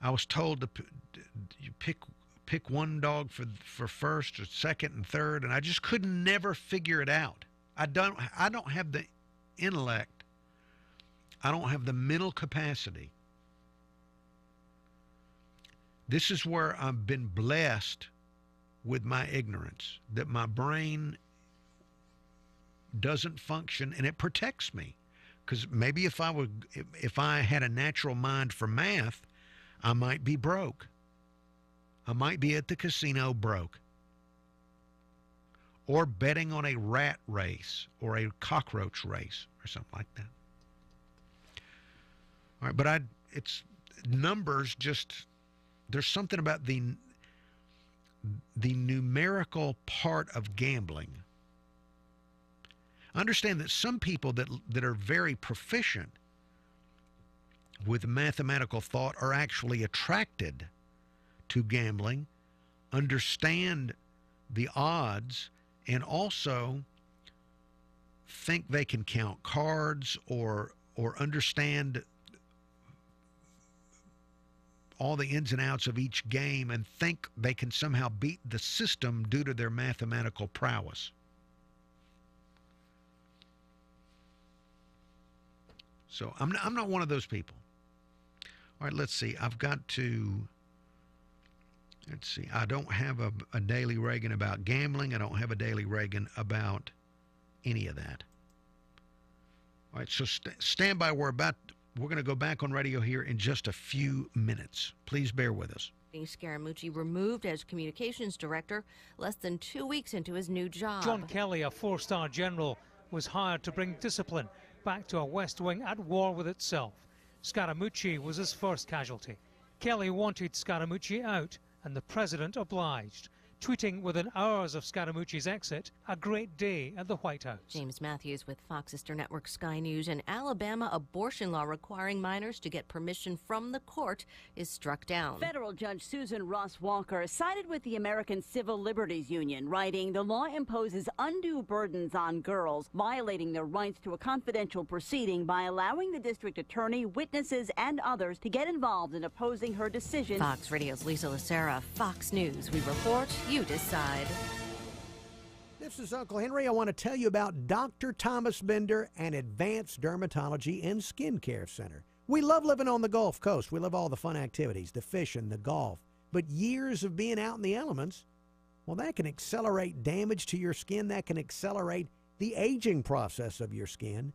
I was told to pick one dog for first or second and third, and I just couldn't never figure it out. I don't have the intellect. I don't have the mental capacity. This is where I've been blessed with my ignorance, that my brain doesn't function, and it protects me because maybe if I had a natural mind for math, I might be broke. I might be at the casino broke, or betting on a rat race or a cockroach race or something like that. All right, but it's numbers. Just there's something about the numerical part of gambling. Understand that some people that are very proficient with mathematical thought are actually attracted to gambling, understand the odds, and also think they can count cards or understand all the ins and outs of each game and think they can somehow beat the system due to their mathematical prowess. So I'm not one of those people. All right, let's see. I don't have a Daily Reagan about gambling. I don't have a Daily Reagan about any of that. All right, so stand by. We're going to go back on radio here in just a few minutes. Please bear with us. Scaramucci removed as communications director less than 2 weeks into his new job. John Kelly, a four-star general, was hired to bring discipline back to a West Wing at war with itself. Scaramucci was his first casualty. Kelly wanted Scaramucci out, and the president obliged, tweeting within hours of Scaramucci's exit, "A great day at the White House." James Matthews with Fox Sister Network Sky News. An Alabama abortion law requiring minors to get permission from the court is struck down. Federal Judge Susan Ross Walker sided with the American Civil Liberties Union, writing, "The law imposes undue burdens on girls, violating their rights to a confidential proceeding by allowing the district attorney, witnesses, and others to get involved in opposing her decision." Fox Radio's Lisa Lucera, Fox News. We report, you decide. This is Uncle Henry. I want to tell you about Dr. Thomas Bender and Advanced Dermatology and Skincare Center. We love living on the Gulf Coast. We love all the fun activities, the fishing, the golf. But years of being out in the elements, well, that can accelerate damage to your skin. That can accelerate the aging process of your skin.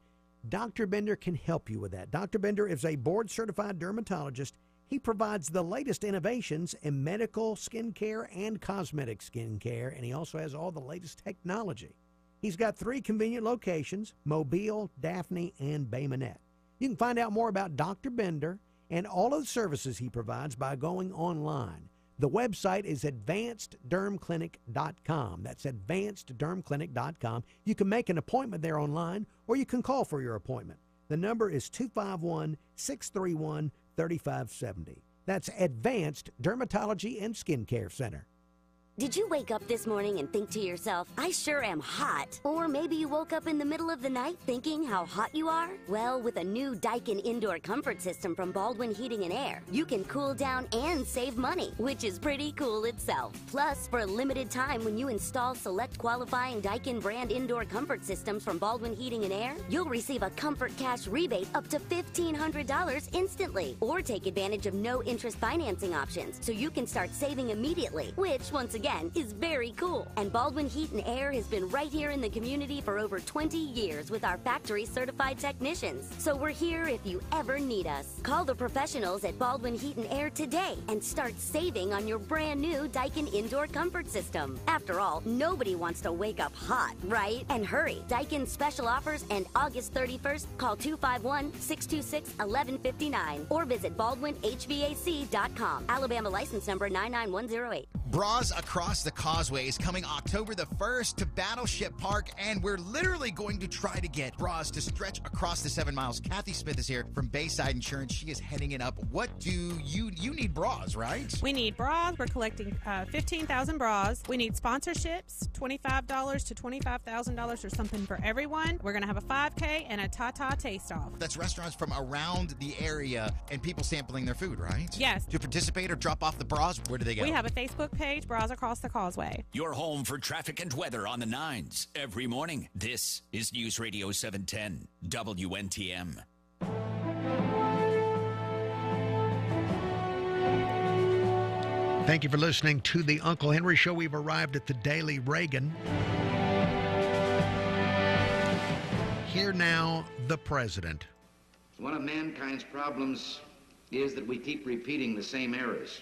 Dr. Bender can help you with that. Dr. Bender is a board-certified dermatologist. He provides the latest innovations in medical skincare and cosmetic skincare, and he also has all the latest technology. He's got 3 convenient locations, Mobile, Daphne, and Bay Minette. You can find out more about Dr. Bender and all of the services he provides by going online. The website is advanceddermclinic.com. That's advanceddermclinic.com. You can make an appointment there online, or you can call for your appointment. The number is 251-631-3570. That's Advanced Dermatology and Skincare Center. Did you wake up this morning and think to yourself, I sure am hot? Or maybe you woke up in the middle of the night thinking how hot you are? Well, with a new Daikin indoor comfort system from Baldwin Heating and Air, you can cool down and save money, which is pretty cool itself. Plus, for a limited time when you install select qualifying Daikin brand indoor comfort systems from Baldwin Heating and Air, you'll receive a comfort cash rebate up to $1,500 instantly. Or take advantage of no interest financing options, so you can start saving immediately, which, once again, is very cool. And Baldwin Heat and Air has been right here in the community for over 20 years with our factory certified technicians. So we're here if you ever need us. Call the professionals at Baldwin Heat and Air today and start saving on your brand new Daikin indoor comfort system. After all, nobody wants to wake up hot, right? And hurry, Daikin special offers end August 31st. Call 251-626-1159 or visit baldwinhvac.com. Alabama license number 99108. Bras Across the Causeway is coming October the 1st to Battleship Park, and we're literally going to try to get bras to stretch across the 7 miles. Kathy Smith is here from Bayside Insurance. She is heading it up. What do you need bras, right? We need bras. We're collecting 15,000 bras. We need sponsorships, $25 to $25,000 or something for everyone. We're going to have a 5K and a Tata Taste-Off. That's restaurants from around the area and people sampling their food, right? Yes. To participate or drop off the bras, where do they go? We have a Facebook page, Bras Across the Causeway. Your home for traffic and weather on the 9s every morning. This is News Radio 710 WNTM. Thank you for listening to the Uncle Henry Show. We've arrived at the Daily Reagan. Hear now the president. One of mankind's problems is that we keep repeating the same errors.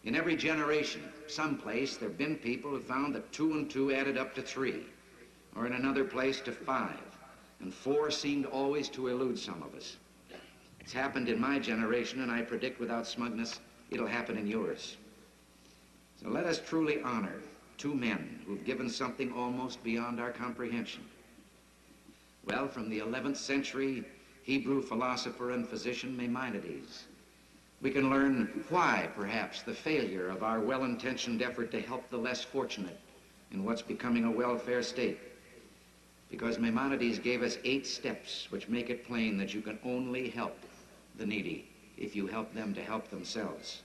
In every generation, someplace, there have been people who found that 2 and 2 added up to 3, or in another place to 5, and 4 seemed always to elude some of us. It's happened in my generation, and I predict without smugness it'll happen in yours. So let us truly honor 2 men who've given something almost beyond our comprehension. Well, from the 11th century Hebrew philosopher and physician Maimonides, we can learn why, perhaps, the failure of our well-intentioned effort to help the less fortunate in what's becoming a welfare state. Because Maimonides gave us 8 steps which make it plain that you can only help the needy if you help them to help themselves.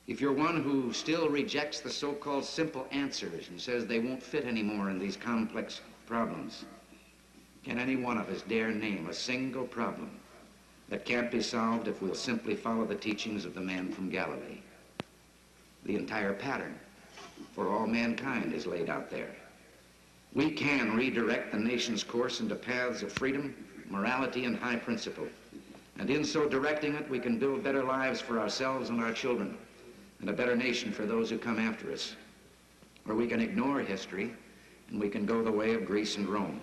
If you're one who still rejects the so-called simple answers and says they won't fit anymore in these complex problems, can any one of us dare name a single problem that can't be solved if we'll simply follow the teachings of the man from Galilee? The entire pattern for all mankind is laid out there. We can redirect the nation's course into paths of freedom, morality, and high principle. And in so directing it, we can build better lives for ourselves and our children, and a better nation for those who come after us. Or we can ignore history, and we can go the way of Greece and Rome.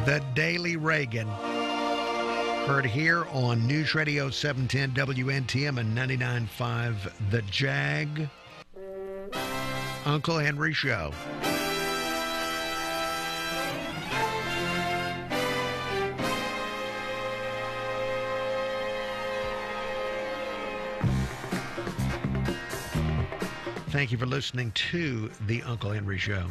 The Daily Reagan, heard here on News Radio 710 WNTM and 99.5 The Jag. Uncle Henry Show. Thank you for listening to the Uncle Henry Show.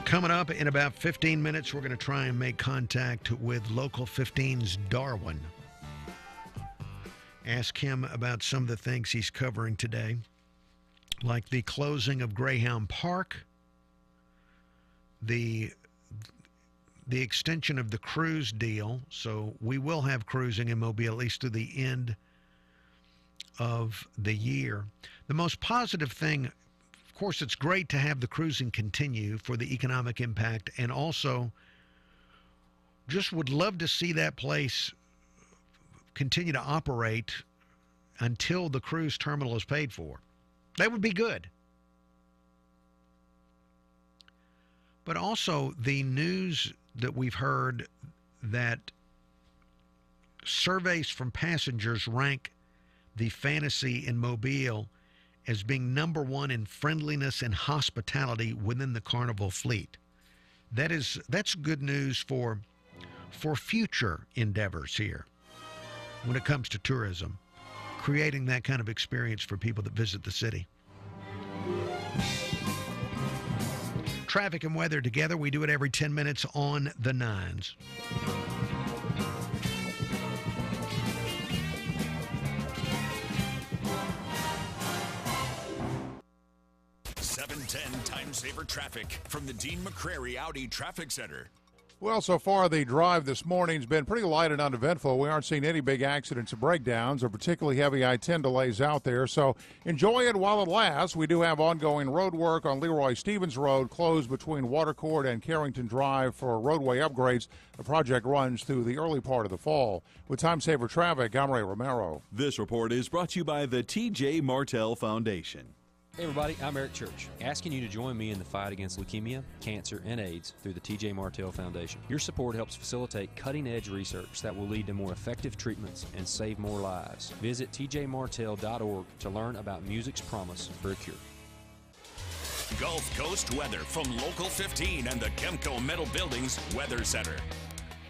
Coming up in about 15 minutes, we're going to try and make contact with Local 15's Darwin. Ask him about some of the things he's covering today, like the closing of Greyhound Park, the extension of the cruise deal. So we will have cruising in Mobile at least to the end of the year. The most positive thing, of course, it's great to have the cruising continue for the economic impact, and also just would love to see that place continue to operate until the cruise terminal is paid for. That would be good. But also the news that we've heard that surveys from passengers rank the Fantasy in Mobile as being #1 in friendliness and hospitality within the Carnival fleet. That's good news for future endeavors here when it comes to tourism, creating that kind of experience for people that visit the city. Traffic and weather together. We do it every 10 minutes on the Nines. Time saver traffic from the Dean McCrary Audi Traffic Center. Well, so far the drive this morning's been pretty light and uneventful. We aren't seeing any big accidents or breakdowns or particularly heavy I-10 delays out there. So enjoy it while it lasts. We do have ongoing road work on Leroy Stevens Road, closed between Watercourt and Carrington Drive for roadway upgrades. The project runs through the early part of the fall. With time saver traffic, I'm Ray Romero. This report is brought to you by the T.J. Martell Foundation. Hey everybody, I'm Eric Church, asking you to join me in the fight against leukemia, cancer, and AIDS through the T.J. Martell Foundation. Your support helps facilitate cutting-edge research that will lead to more effective treatments and save more lives. Visit tjmartell.org to learn about music's promise for a cure. Gulf Coast weather from Local 15 and the Kemco Metal Buildings Weather Center.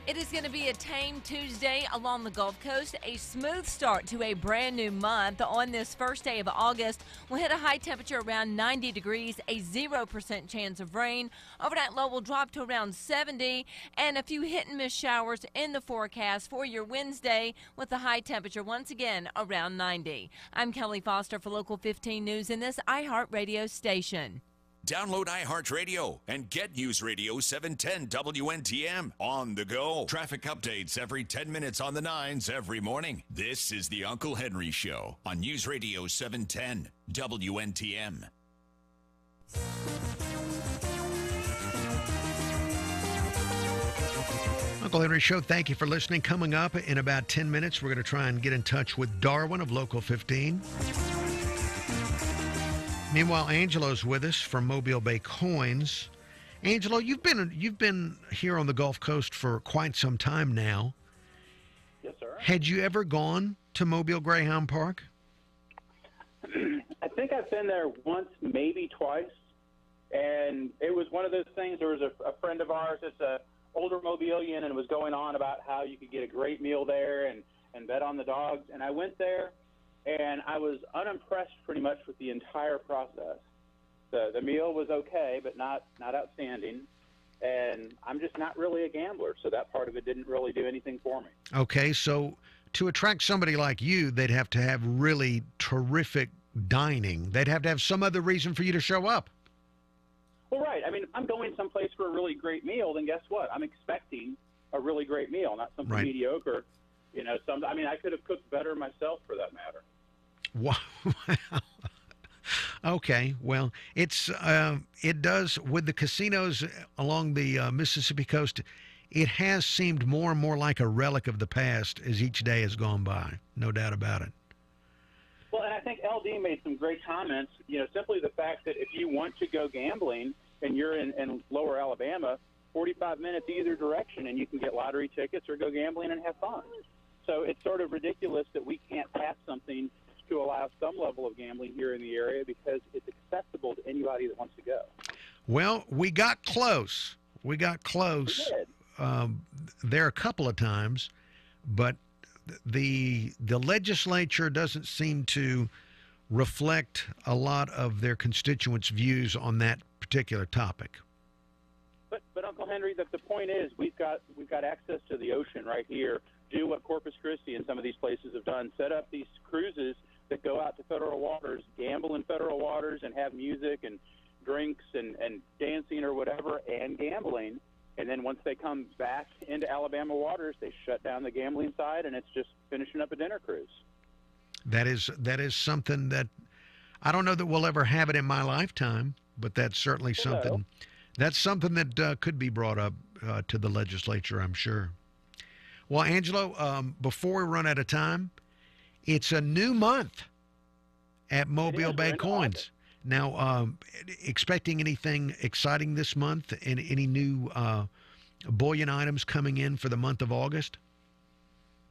It is going to be a tame Tuesday along the Gulf Coast. A smooth start to a brand new month. On this first day of August, we'll hit a high temperature around 90 degrees, a 0% chance of rain. Overnight low will drop to around 70, and a few hit-and-miss showers in the forecast for your Wednesday with the high temperature once again around 90. I'm Kelly Foster for Local 15 News in this iHeartRadio station. Download iHeartRadio and get News Radio 710 WNTM on the go. Traffic updates every 10 minutes on the 9s every morning. This is the Uncle Henry Show on News Radio 710 WNTM. Uncle Henry Show, thank you for listening. Coming up in about 10 minutes, we're going to try and get in touch with Darwin of Local 15. Meanwhile, Angelo's with us from Mobile Bay Coins. Angelo, you've been here on the Gulf Coast for quite some time now. Yes, sir. Had you ever gone to Mobile Greyhound Park? I think I've been there once, maybe twice, and it was one of those things. There was a friend of ours that's a older Mobilian and was going on about how you could get a great meal there and bet on the dogs. And I went there, and I was unimpressed pretty much with the entire process. The meal was okay, but not outstanding. And I'm just not really a gambler, so that part of it didn't really do anything for me. Okay, so to attract somebody like you, they'd have to have really terrific dining. They'd have to have some other reason for you to show up. Well, right. I mean, if I'm going someplace for a really great meal, then guess what? I'm expecting a really great meal, not something Right. mediocre. You know, I could have cooked better myself for that matter. Wow. Okay, well, it does with the casinos along the Mississippi coast. It has seemed more and more like a relic of the past as each day has gone by. No doubt about it. Well, and I think LD made some great comments. You know, simply the fact that if you want to go gambling and you're in lower Alabama, 45 minutes either direction, and you can get lottery tickets or go gambling and have fun. So it's sort of ridiculous that we can't pass something to allow some level of gambling here in the area because it's accessible to anybody that wants to go. Well, we got close. We got close. We did. There a couple of times, but the legislature doesn't seem to reflect a lot of their constituents' views on that particular topic. But Uncle Henry, the point is we've got access to the ocean right here. Do what Corpus Christi and some of these places have done. Set up these cruises that go out to federal waters, gamble in federal waters, and have music and drinks and dancing or whatever, and gambling. And then once they come back into Alabama waters, they shut down the gambling side, and it's just finishing up a dinner cruise. That is something that I don't know that we'll ever have it in my lifetime, but that's certainly something. That's something that could be brought up to the legislature, I'm sure. Well, Angelo, before we run out of time, it's a new month at Mobile Bay Coins. Now, expecting anything exciting this month and any new bullion items coming in for the month of August?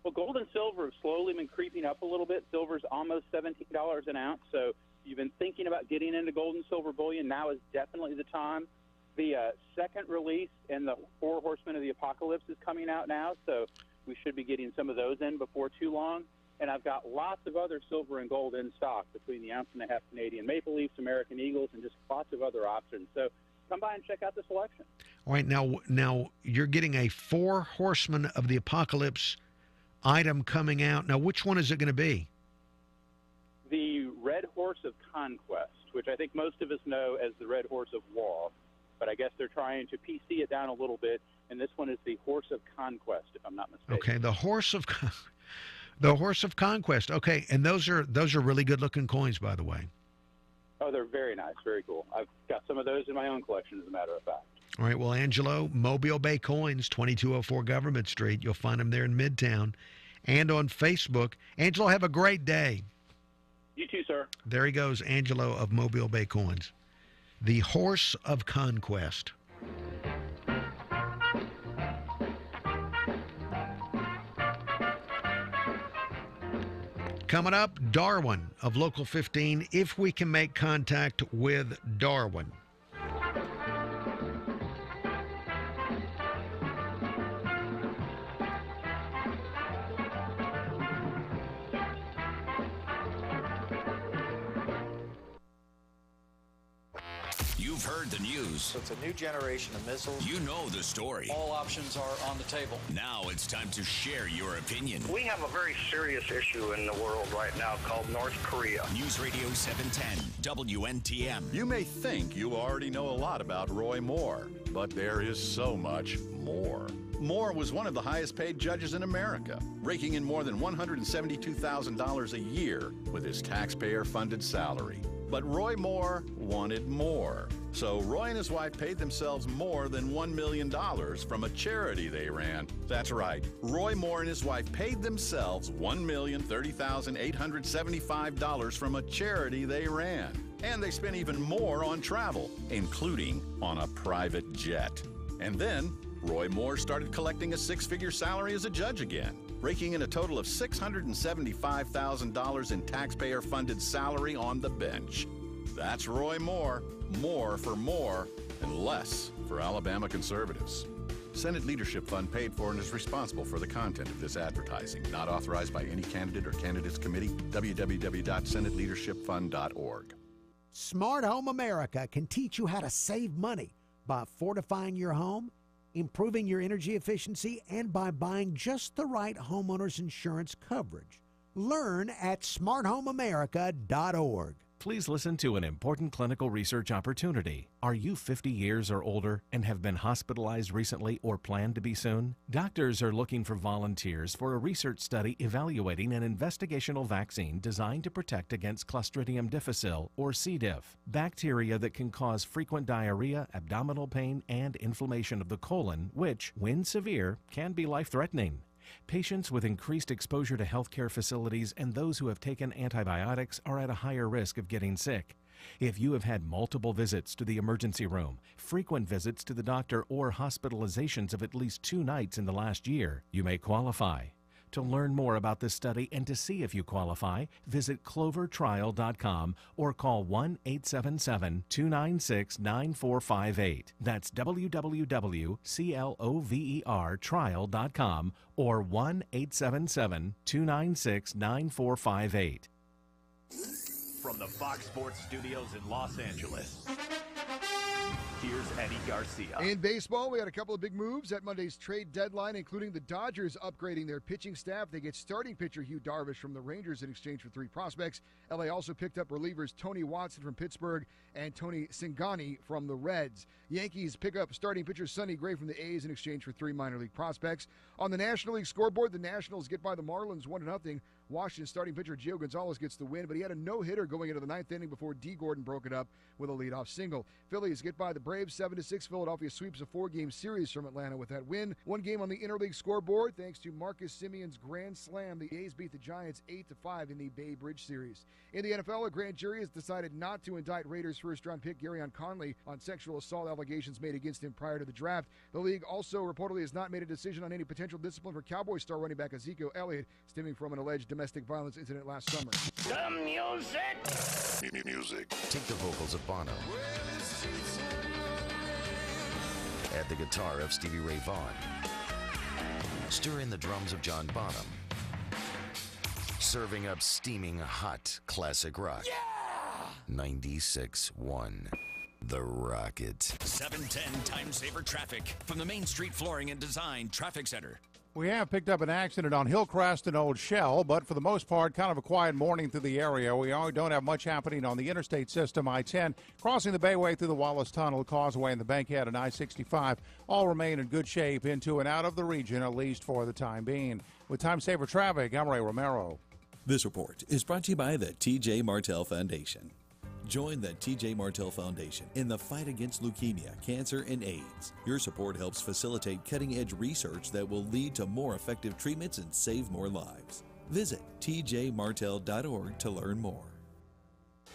Well, gold and silver have slowly been creeping up a little bit. Silver's almost $17 an ounce, so you've been thinking about getting into gold and silver bullion. Now is definitely the time. The second release in the Four Horsemen of the Apocalypse is coming out now, so we should be getting some of those in before too long. And I've got lots of other silver and gold in stock between the ounce and a half Canadian Maple Leafs, American Eagles, and just lots of other options. So come by and check out the selection. All right, now you're getting a Four Horsemen of the Apocalypse item coming out. Now, which one is it going to be? The Red Horse of Conquest, which I think most of us know as the Red Horse of War, but I guess they're trying to PC it down a little bit, and this one is the Horse of Conquest, if I'm not mistaken. Okay, the Horse of Conquest. Okay, and those are really good-looking coins, by the way. Oh, they're very nice, very cool. I've got some of those in my own collection, as a matter of fact. All right, well, Angelo, Mobile Bay Coins, 2204 Government Street. You'll find them there in Midtown and on Facebook. Angelo, have a great day. You too, sir. There he goes, Angelo of Mobile Bay Coins. The Horse of Conquest. Coming up, Darwin of Local 15, if we can make contact with Darwin. You've heard the news. It's a new generation of missiles. You know the story. All options are on the table. Now it's time to share your opinion. We have a very serious issue in the world right now called North Korea. News Radio 710, WNTM. You may think you already know a lot about Roy Moore, but there is so much more. Moore was one of the highest paid judges in America, raking in more than $172,000 a year with his taxpayer-funded salary. But Roy Moore wanted more. So Roy and his wife paid themselves more than $1 million from a charity they ran. That's right. Roy Moore and his wife paid themselves $1,030,875 from a charity they ran. And they spent even more on travel, including on a private jet. And then Roy Moore started collecting a six-figure salary as a judge again, raking in a total of $675,000 in taxpayer-funded salary on the bench. That's Roy Moore. More for more and less for Alabama conservatives. Senate Leadership Fund paid for and is responsible for the content of this advertising. Not authorized by any candidate or candidates committee. www.senateleadershipfund.org. Smart Home America can teach you how to save money by fortifying your home, improving your energy efficiency, and by buying just the right homeowner's insurance coverage. Learn at smarthomeamerica.org. Please listen to an important clinical research opportunity. Are you 50 years or older and have been hospitalized recently or plan to be soon? Doctors are looking for volunteers for a research study evaluating an investigational vaccine designed to protect against Clostridium difficile, or C. diff, bacteria that can cause frequent diarrhea, abdominal pain, and inflammation of the colon, which, when severe, can be life-threatening. Patients with increased exposure to healthcare facilities and those who have taken antibiotics are at a higher risk of getting sick. If you have had multiple visits to the emergency room, frequent visits to the doctor, or hospitalizations of at least 2 nights in the last year, you may qualify. To learn more about this study and to see if you qualify, visit clovertrial.com or call 1-877-296-9458. That's www.clovertrial.com or 1-877-296-9458. From the Fox Sports Studios in Los Angeles, here's Eddie Garcia. In baseball, we had a couple of big moves at Monday's trade deadline, including the Dodgers upgrading their pitching staff. They get starting pitcher Hugh Darvish from the Rangers in exchange for 3 prospects. LA also picked up relievers Tony Watson from Pittsburgh and Tony Singani from the Reds. Yankees pick up starting pitcher Sonny Gray from the A's in exchange for 3 minor league prospects. On the National League scoreboard, the Nationals get by the Marlins 1-0. Washington starting pitcher Gio Gonzalez gets the win, but he had a no-hitter going into the 9th inning before D. Gordon broke it up with a leadoff single. Phillies get by the Braves 7-6. Philadelphia sweeps a 4-game series from Atlanta with that win. 1 game on the interleague scoreboard thanks to Marcus Simeon's grand slam. The A's beat the Giants 8-5 in the Bay Bridge series. In the NFL, a grand jury has decided not to indict Raiders first-round pick Garyon Conley on sexual assault allegations made against him prior to the draft. The league also reportedly has not made a decision on any potential discipline for Cowboys star running back Ezekiel Elliott, stemming from an alleged domestic violence incident last summer. The music. Take the vocals of Bono. Add the guitar of Stevie Ray Vaughan. Stir in the drums of John Bonham. Serving up steaming hot classic rock. Yeah! 96.1 The Rocket. 710 Time Saver Traffic from the Main Street Flooring and Design Traffic Center. We have picked up an accident on Hillcrest and Old Shell, but for the most part, kind of a quiet morning through the area. We don't have much happening on the interstate system, I-10, crossing the Bayway through the Wallace Tunnel, Causeway, and the Bankhead and I-65. All remain in good shape into and out of the region, at least for the time being. With Time Saver Traffic, I'm Ray Romero. This report is brought to you by the T.J. Martell Foundation. Join the T.J. Martell Foundation in the fight against leukemia, cancer, and AIDS. Your support helps facilitate cutting-edge research that will lead to more effective treatments and save more lives. Visit tjmartell.org to learn more.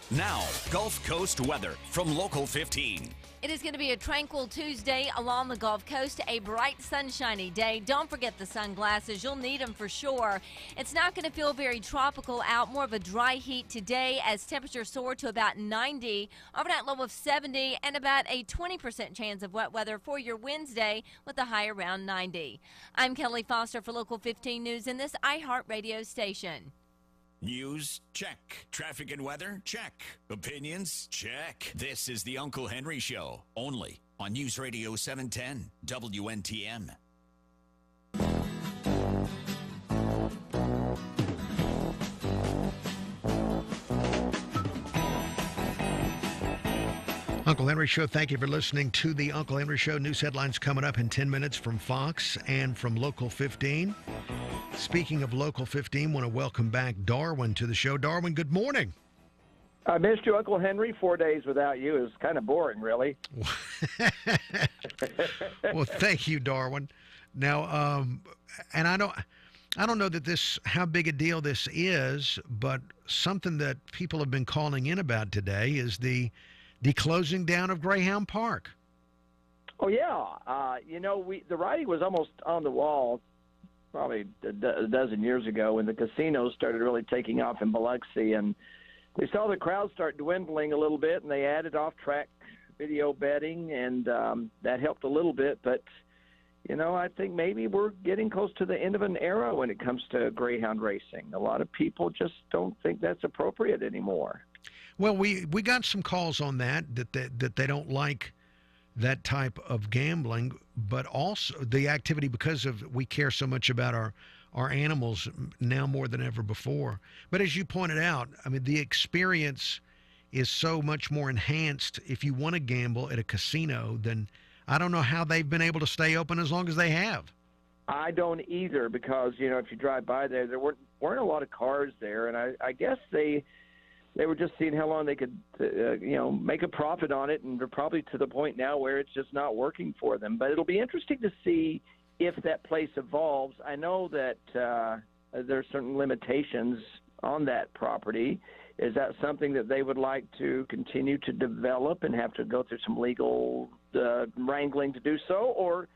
Now, Gulf Coast weather from Local 15. It is going to be a tranquil Tuesday along the Gulf Coast, a bright, sunshiny day. Don't forget the sunglasses. You'll need them for sure. It's not going to feel very tropical out, more of a dry heat today as temperatures soar to about 90, overnight low of 70, and about a 20% chance of wet weather for your Wednesday with a high around 90. I'm Kelly Foster for Local 15 News in this iHeartRadio station. News? Check. Traffic and weather? Check. Opinions? Check. This is the Uncle Henry Show, only on News Radio 710 WNTM. Uncle Henry Show, thank you for listening to the Uncle Henry Show. News headlines coming up in 10 minutes from Fox and from Local 15. Speaking of Local 15, want to welcome back Darwin to the show. Darwin, good morning. I missed you, Uncle Henry. 4 days without you is kind of boring, really. Well, thank you, Darwin. Now, and I don't know that how big a deal this is, but something that people have been calling in about today is the closing down of Greyhound Park. Oh yeah, the writing was almost on the wall probably a dozen years ago when the casinos started really taking off in Biloxi, and they saw the crowd start dwindling a little bit, and they added off-track video betting, and that helped a little bit. But I think maybe we're getting close to the end of an era when it comes to greyhound racing. A lot of people just don't think that's appropriate anymore. Well, we got some calls on that they don't like that type of gambling, but also the activity because we care so much about our animals now more than ever before. But as you pointed out, I mean, the experience is so much more enhanced if you want to gamble at a casino than I don't know how they've been able to stay open as long as they have. I don't either because, if you drive by there weren't a lot of cars there, and I guess they were just seeing how long they could, make a profit on it, and they're probably to the point now where it's just not working for them. But it'll be interesting to see if that place evolves. I know that there are certain limitations on that property. Is that something that they would like to continue to develop and have to go through some legal wrangling to do so, or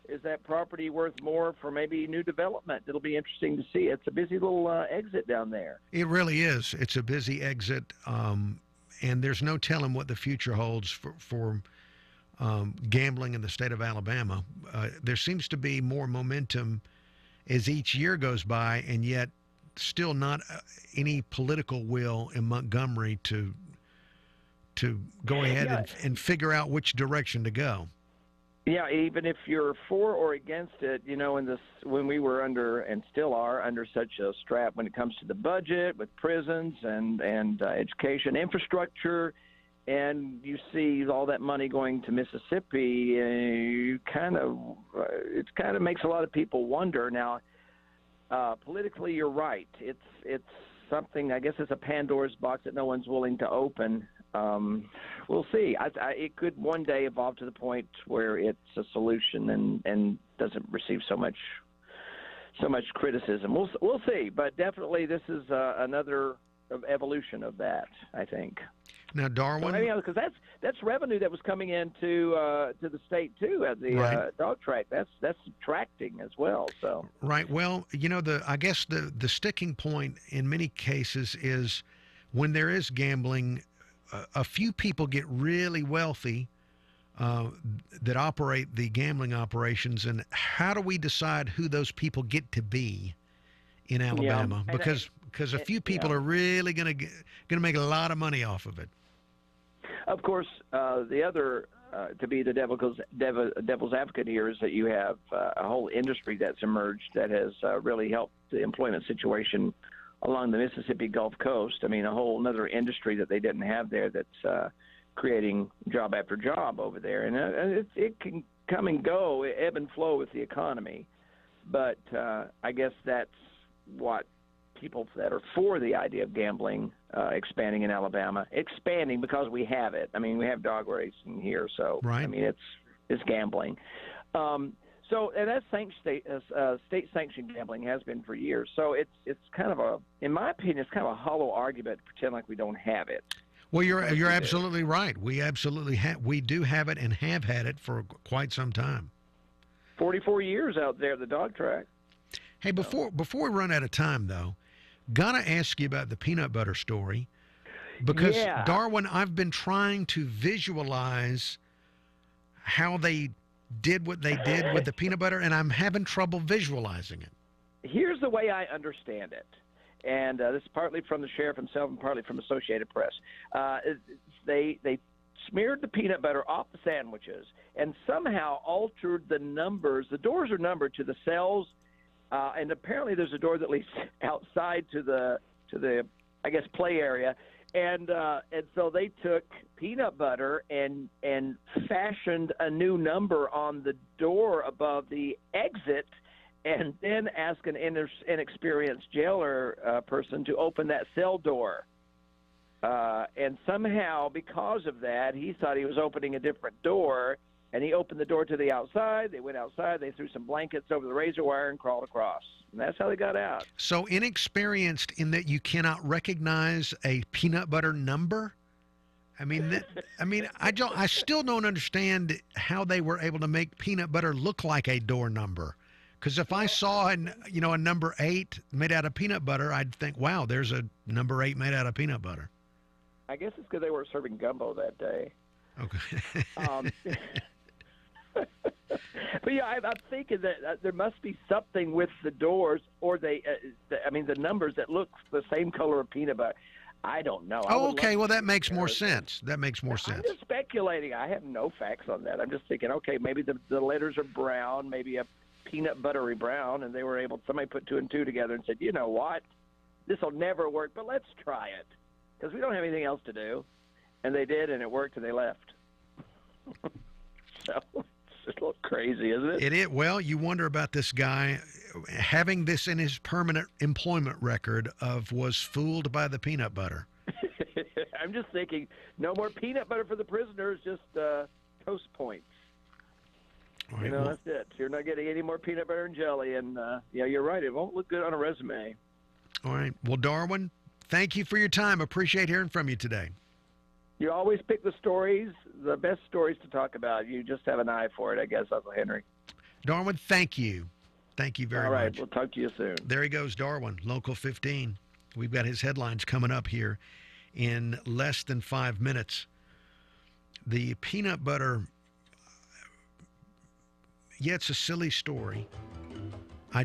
is that property worth more for maybe new development? It'll be interesting to see. It's a busy little exit down there. It really is. It's a busy exit, and there's no telling what the future holds for gambling in the state of Alabama. There seems to be more momentum as each year goes by, and yet still not any political will in Montgomery to go ahead and figure out which direction to go. Yeah, even if you're for or against it, when we were under and still are under such a strap when it comes to the budget with prisons and education infrastructure, and you see all that money going to Mississippi, it kind of makes a lot of people wonder. Now, politically, you're right. It's something. I guess it's a Pandora's box that no one's willing to open. We'll see. It could one day evolve to the point where it's a solution and doesn't receive so much criticism. We'll see. But definitely, this is another evolution of that, I think. Now, Darwin, because that's revenue that was coming into to the state too at the dog track. That's subtracting as well. So right. Well, I guess the sticking point in many cases is when there is gambling. A few people get really wealthy that operate the gambling operations, and how do we decide who those people get to be in Alabama? Yeah. Because a few people are really going to make a lot of money off of it. Of course, the other to be the devil's advocate here is that you have a whole industry that's emerged that has really helped the employment situation along the Mississippi Gulf Coast. I mean, a whole another industry that they didn't have there that's creating job after job over there. And it can come and go, ebb and flow with the economy. But I guess that's what people that are for the idea of gambling expanding in Alabama, expanding because we have it. I mean, we have dog racing here, so I mean, it's gambling. And that's state-sanctioned gambling has been for years. So it's kind of in my opinion, it's kind of a hollow argument to pretend like we don't have it. Well, you're absolutely right. We absolutely we do have it and have had it for quite some time. 44 years out there at the dog track. Hey, before we run out of time, though, gotta ask you about the peanut butter story because Darwin, I've been trying to visualize how they did what they did with the peanut butter, and I'm having trouble visualizing it. Here's the way I understand it. and this is partly from the sheriff himself and partly from Associated Press. They smeared the peanut butter off the sandwiches and somehow altered the numbers. The doors are numbered to the cells, and apparently there's a door that leads outside to the I guess play area, and so they took peanut butter and fashioned a new number on the door above the exit, and then asked an inexperienced jailer person to open that cell door. And somehow, because of that, he thought he was opening a different door, and he opened the door to the outside. They went outside. They threw some blankets over the razor wire and crawled across. And that's how they got out. So inexperienced in that you cannot recognize a peanut butter number? I mean, I still don't understand how they were able to make peanut butter look like a door number. Because if I saw a number 8 made out of peanut butter, I'd think, wow, there's a number 8 made out of peanut butter. I guess it's because they weren't serving gumbo that day. Okay. But yeah, I'm thinking that there must be something with the doors, or the numbers that look the same color of peanut butter. I don't know. Oh, okay. Well, that makes more sense. I'm just speculating. I have no facts on that. I'm just thinking, okay, maybe the letters are brown, maybe a peanut buttery brown, and somebody put 2 and 2 together and said, you know what, this will never work, but let's try it because we don't have anything else to do. And they did, and it worked, and they left. So it's just a little crazy, isn't it? It is. Well, you wonder about this guy having this in his permanent employment record of was fooled by the peanut butter. I'm just thinking, no more peanut butter for the prisoners, just toast points. Right, that's it. You're not getting any more peanut butter and jelly, and yeah, you're right. It won't look good on a resume. All right. Well, Darwin, thank you for your time. Appreciate hearing from you today. You always pick the best stories to talk about. You just have an eye for it, I guess, Uncle Henry. Darwin, thank you. Thank you very much. All right. We'll talk to you soon. There he goes, Darwin, Local 15. We've got his headlines coming up here in less than 5 minutes. The peanut butter, yeah, it's a silly story. I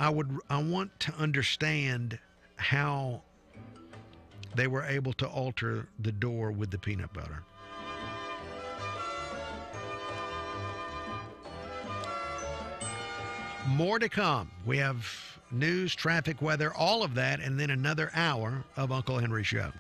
want to understand how they were able to alter the door with the peanut butter. More to come. We have news, traffic, weather, all of that, and then another hour of Uncle Henry Show.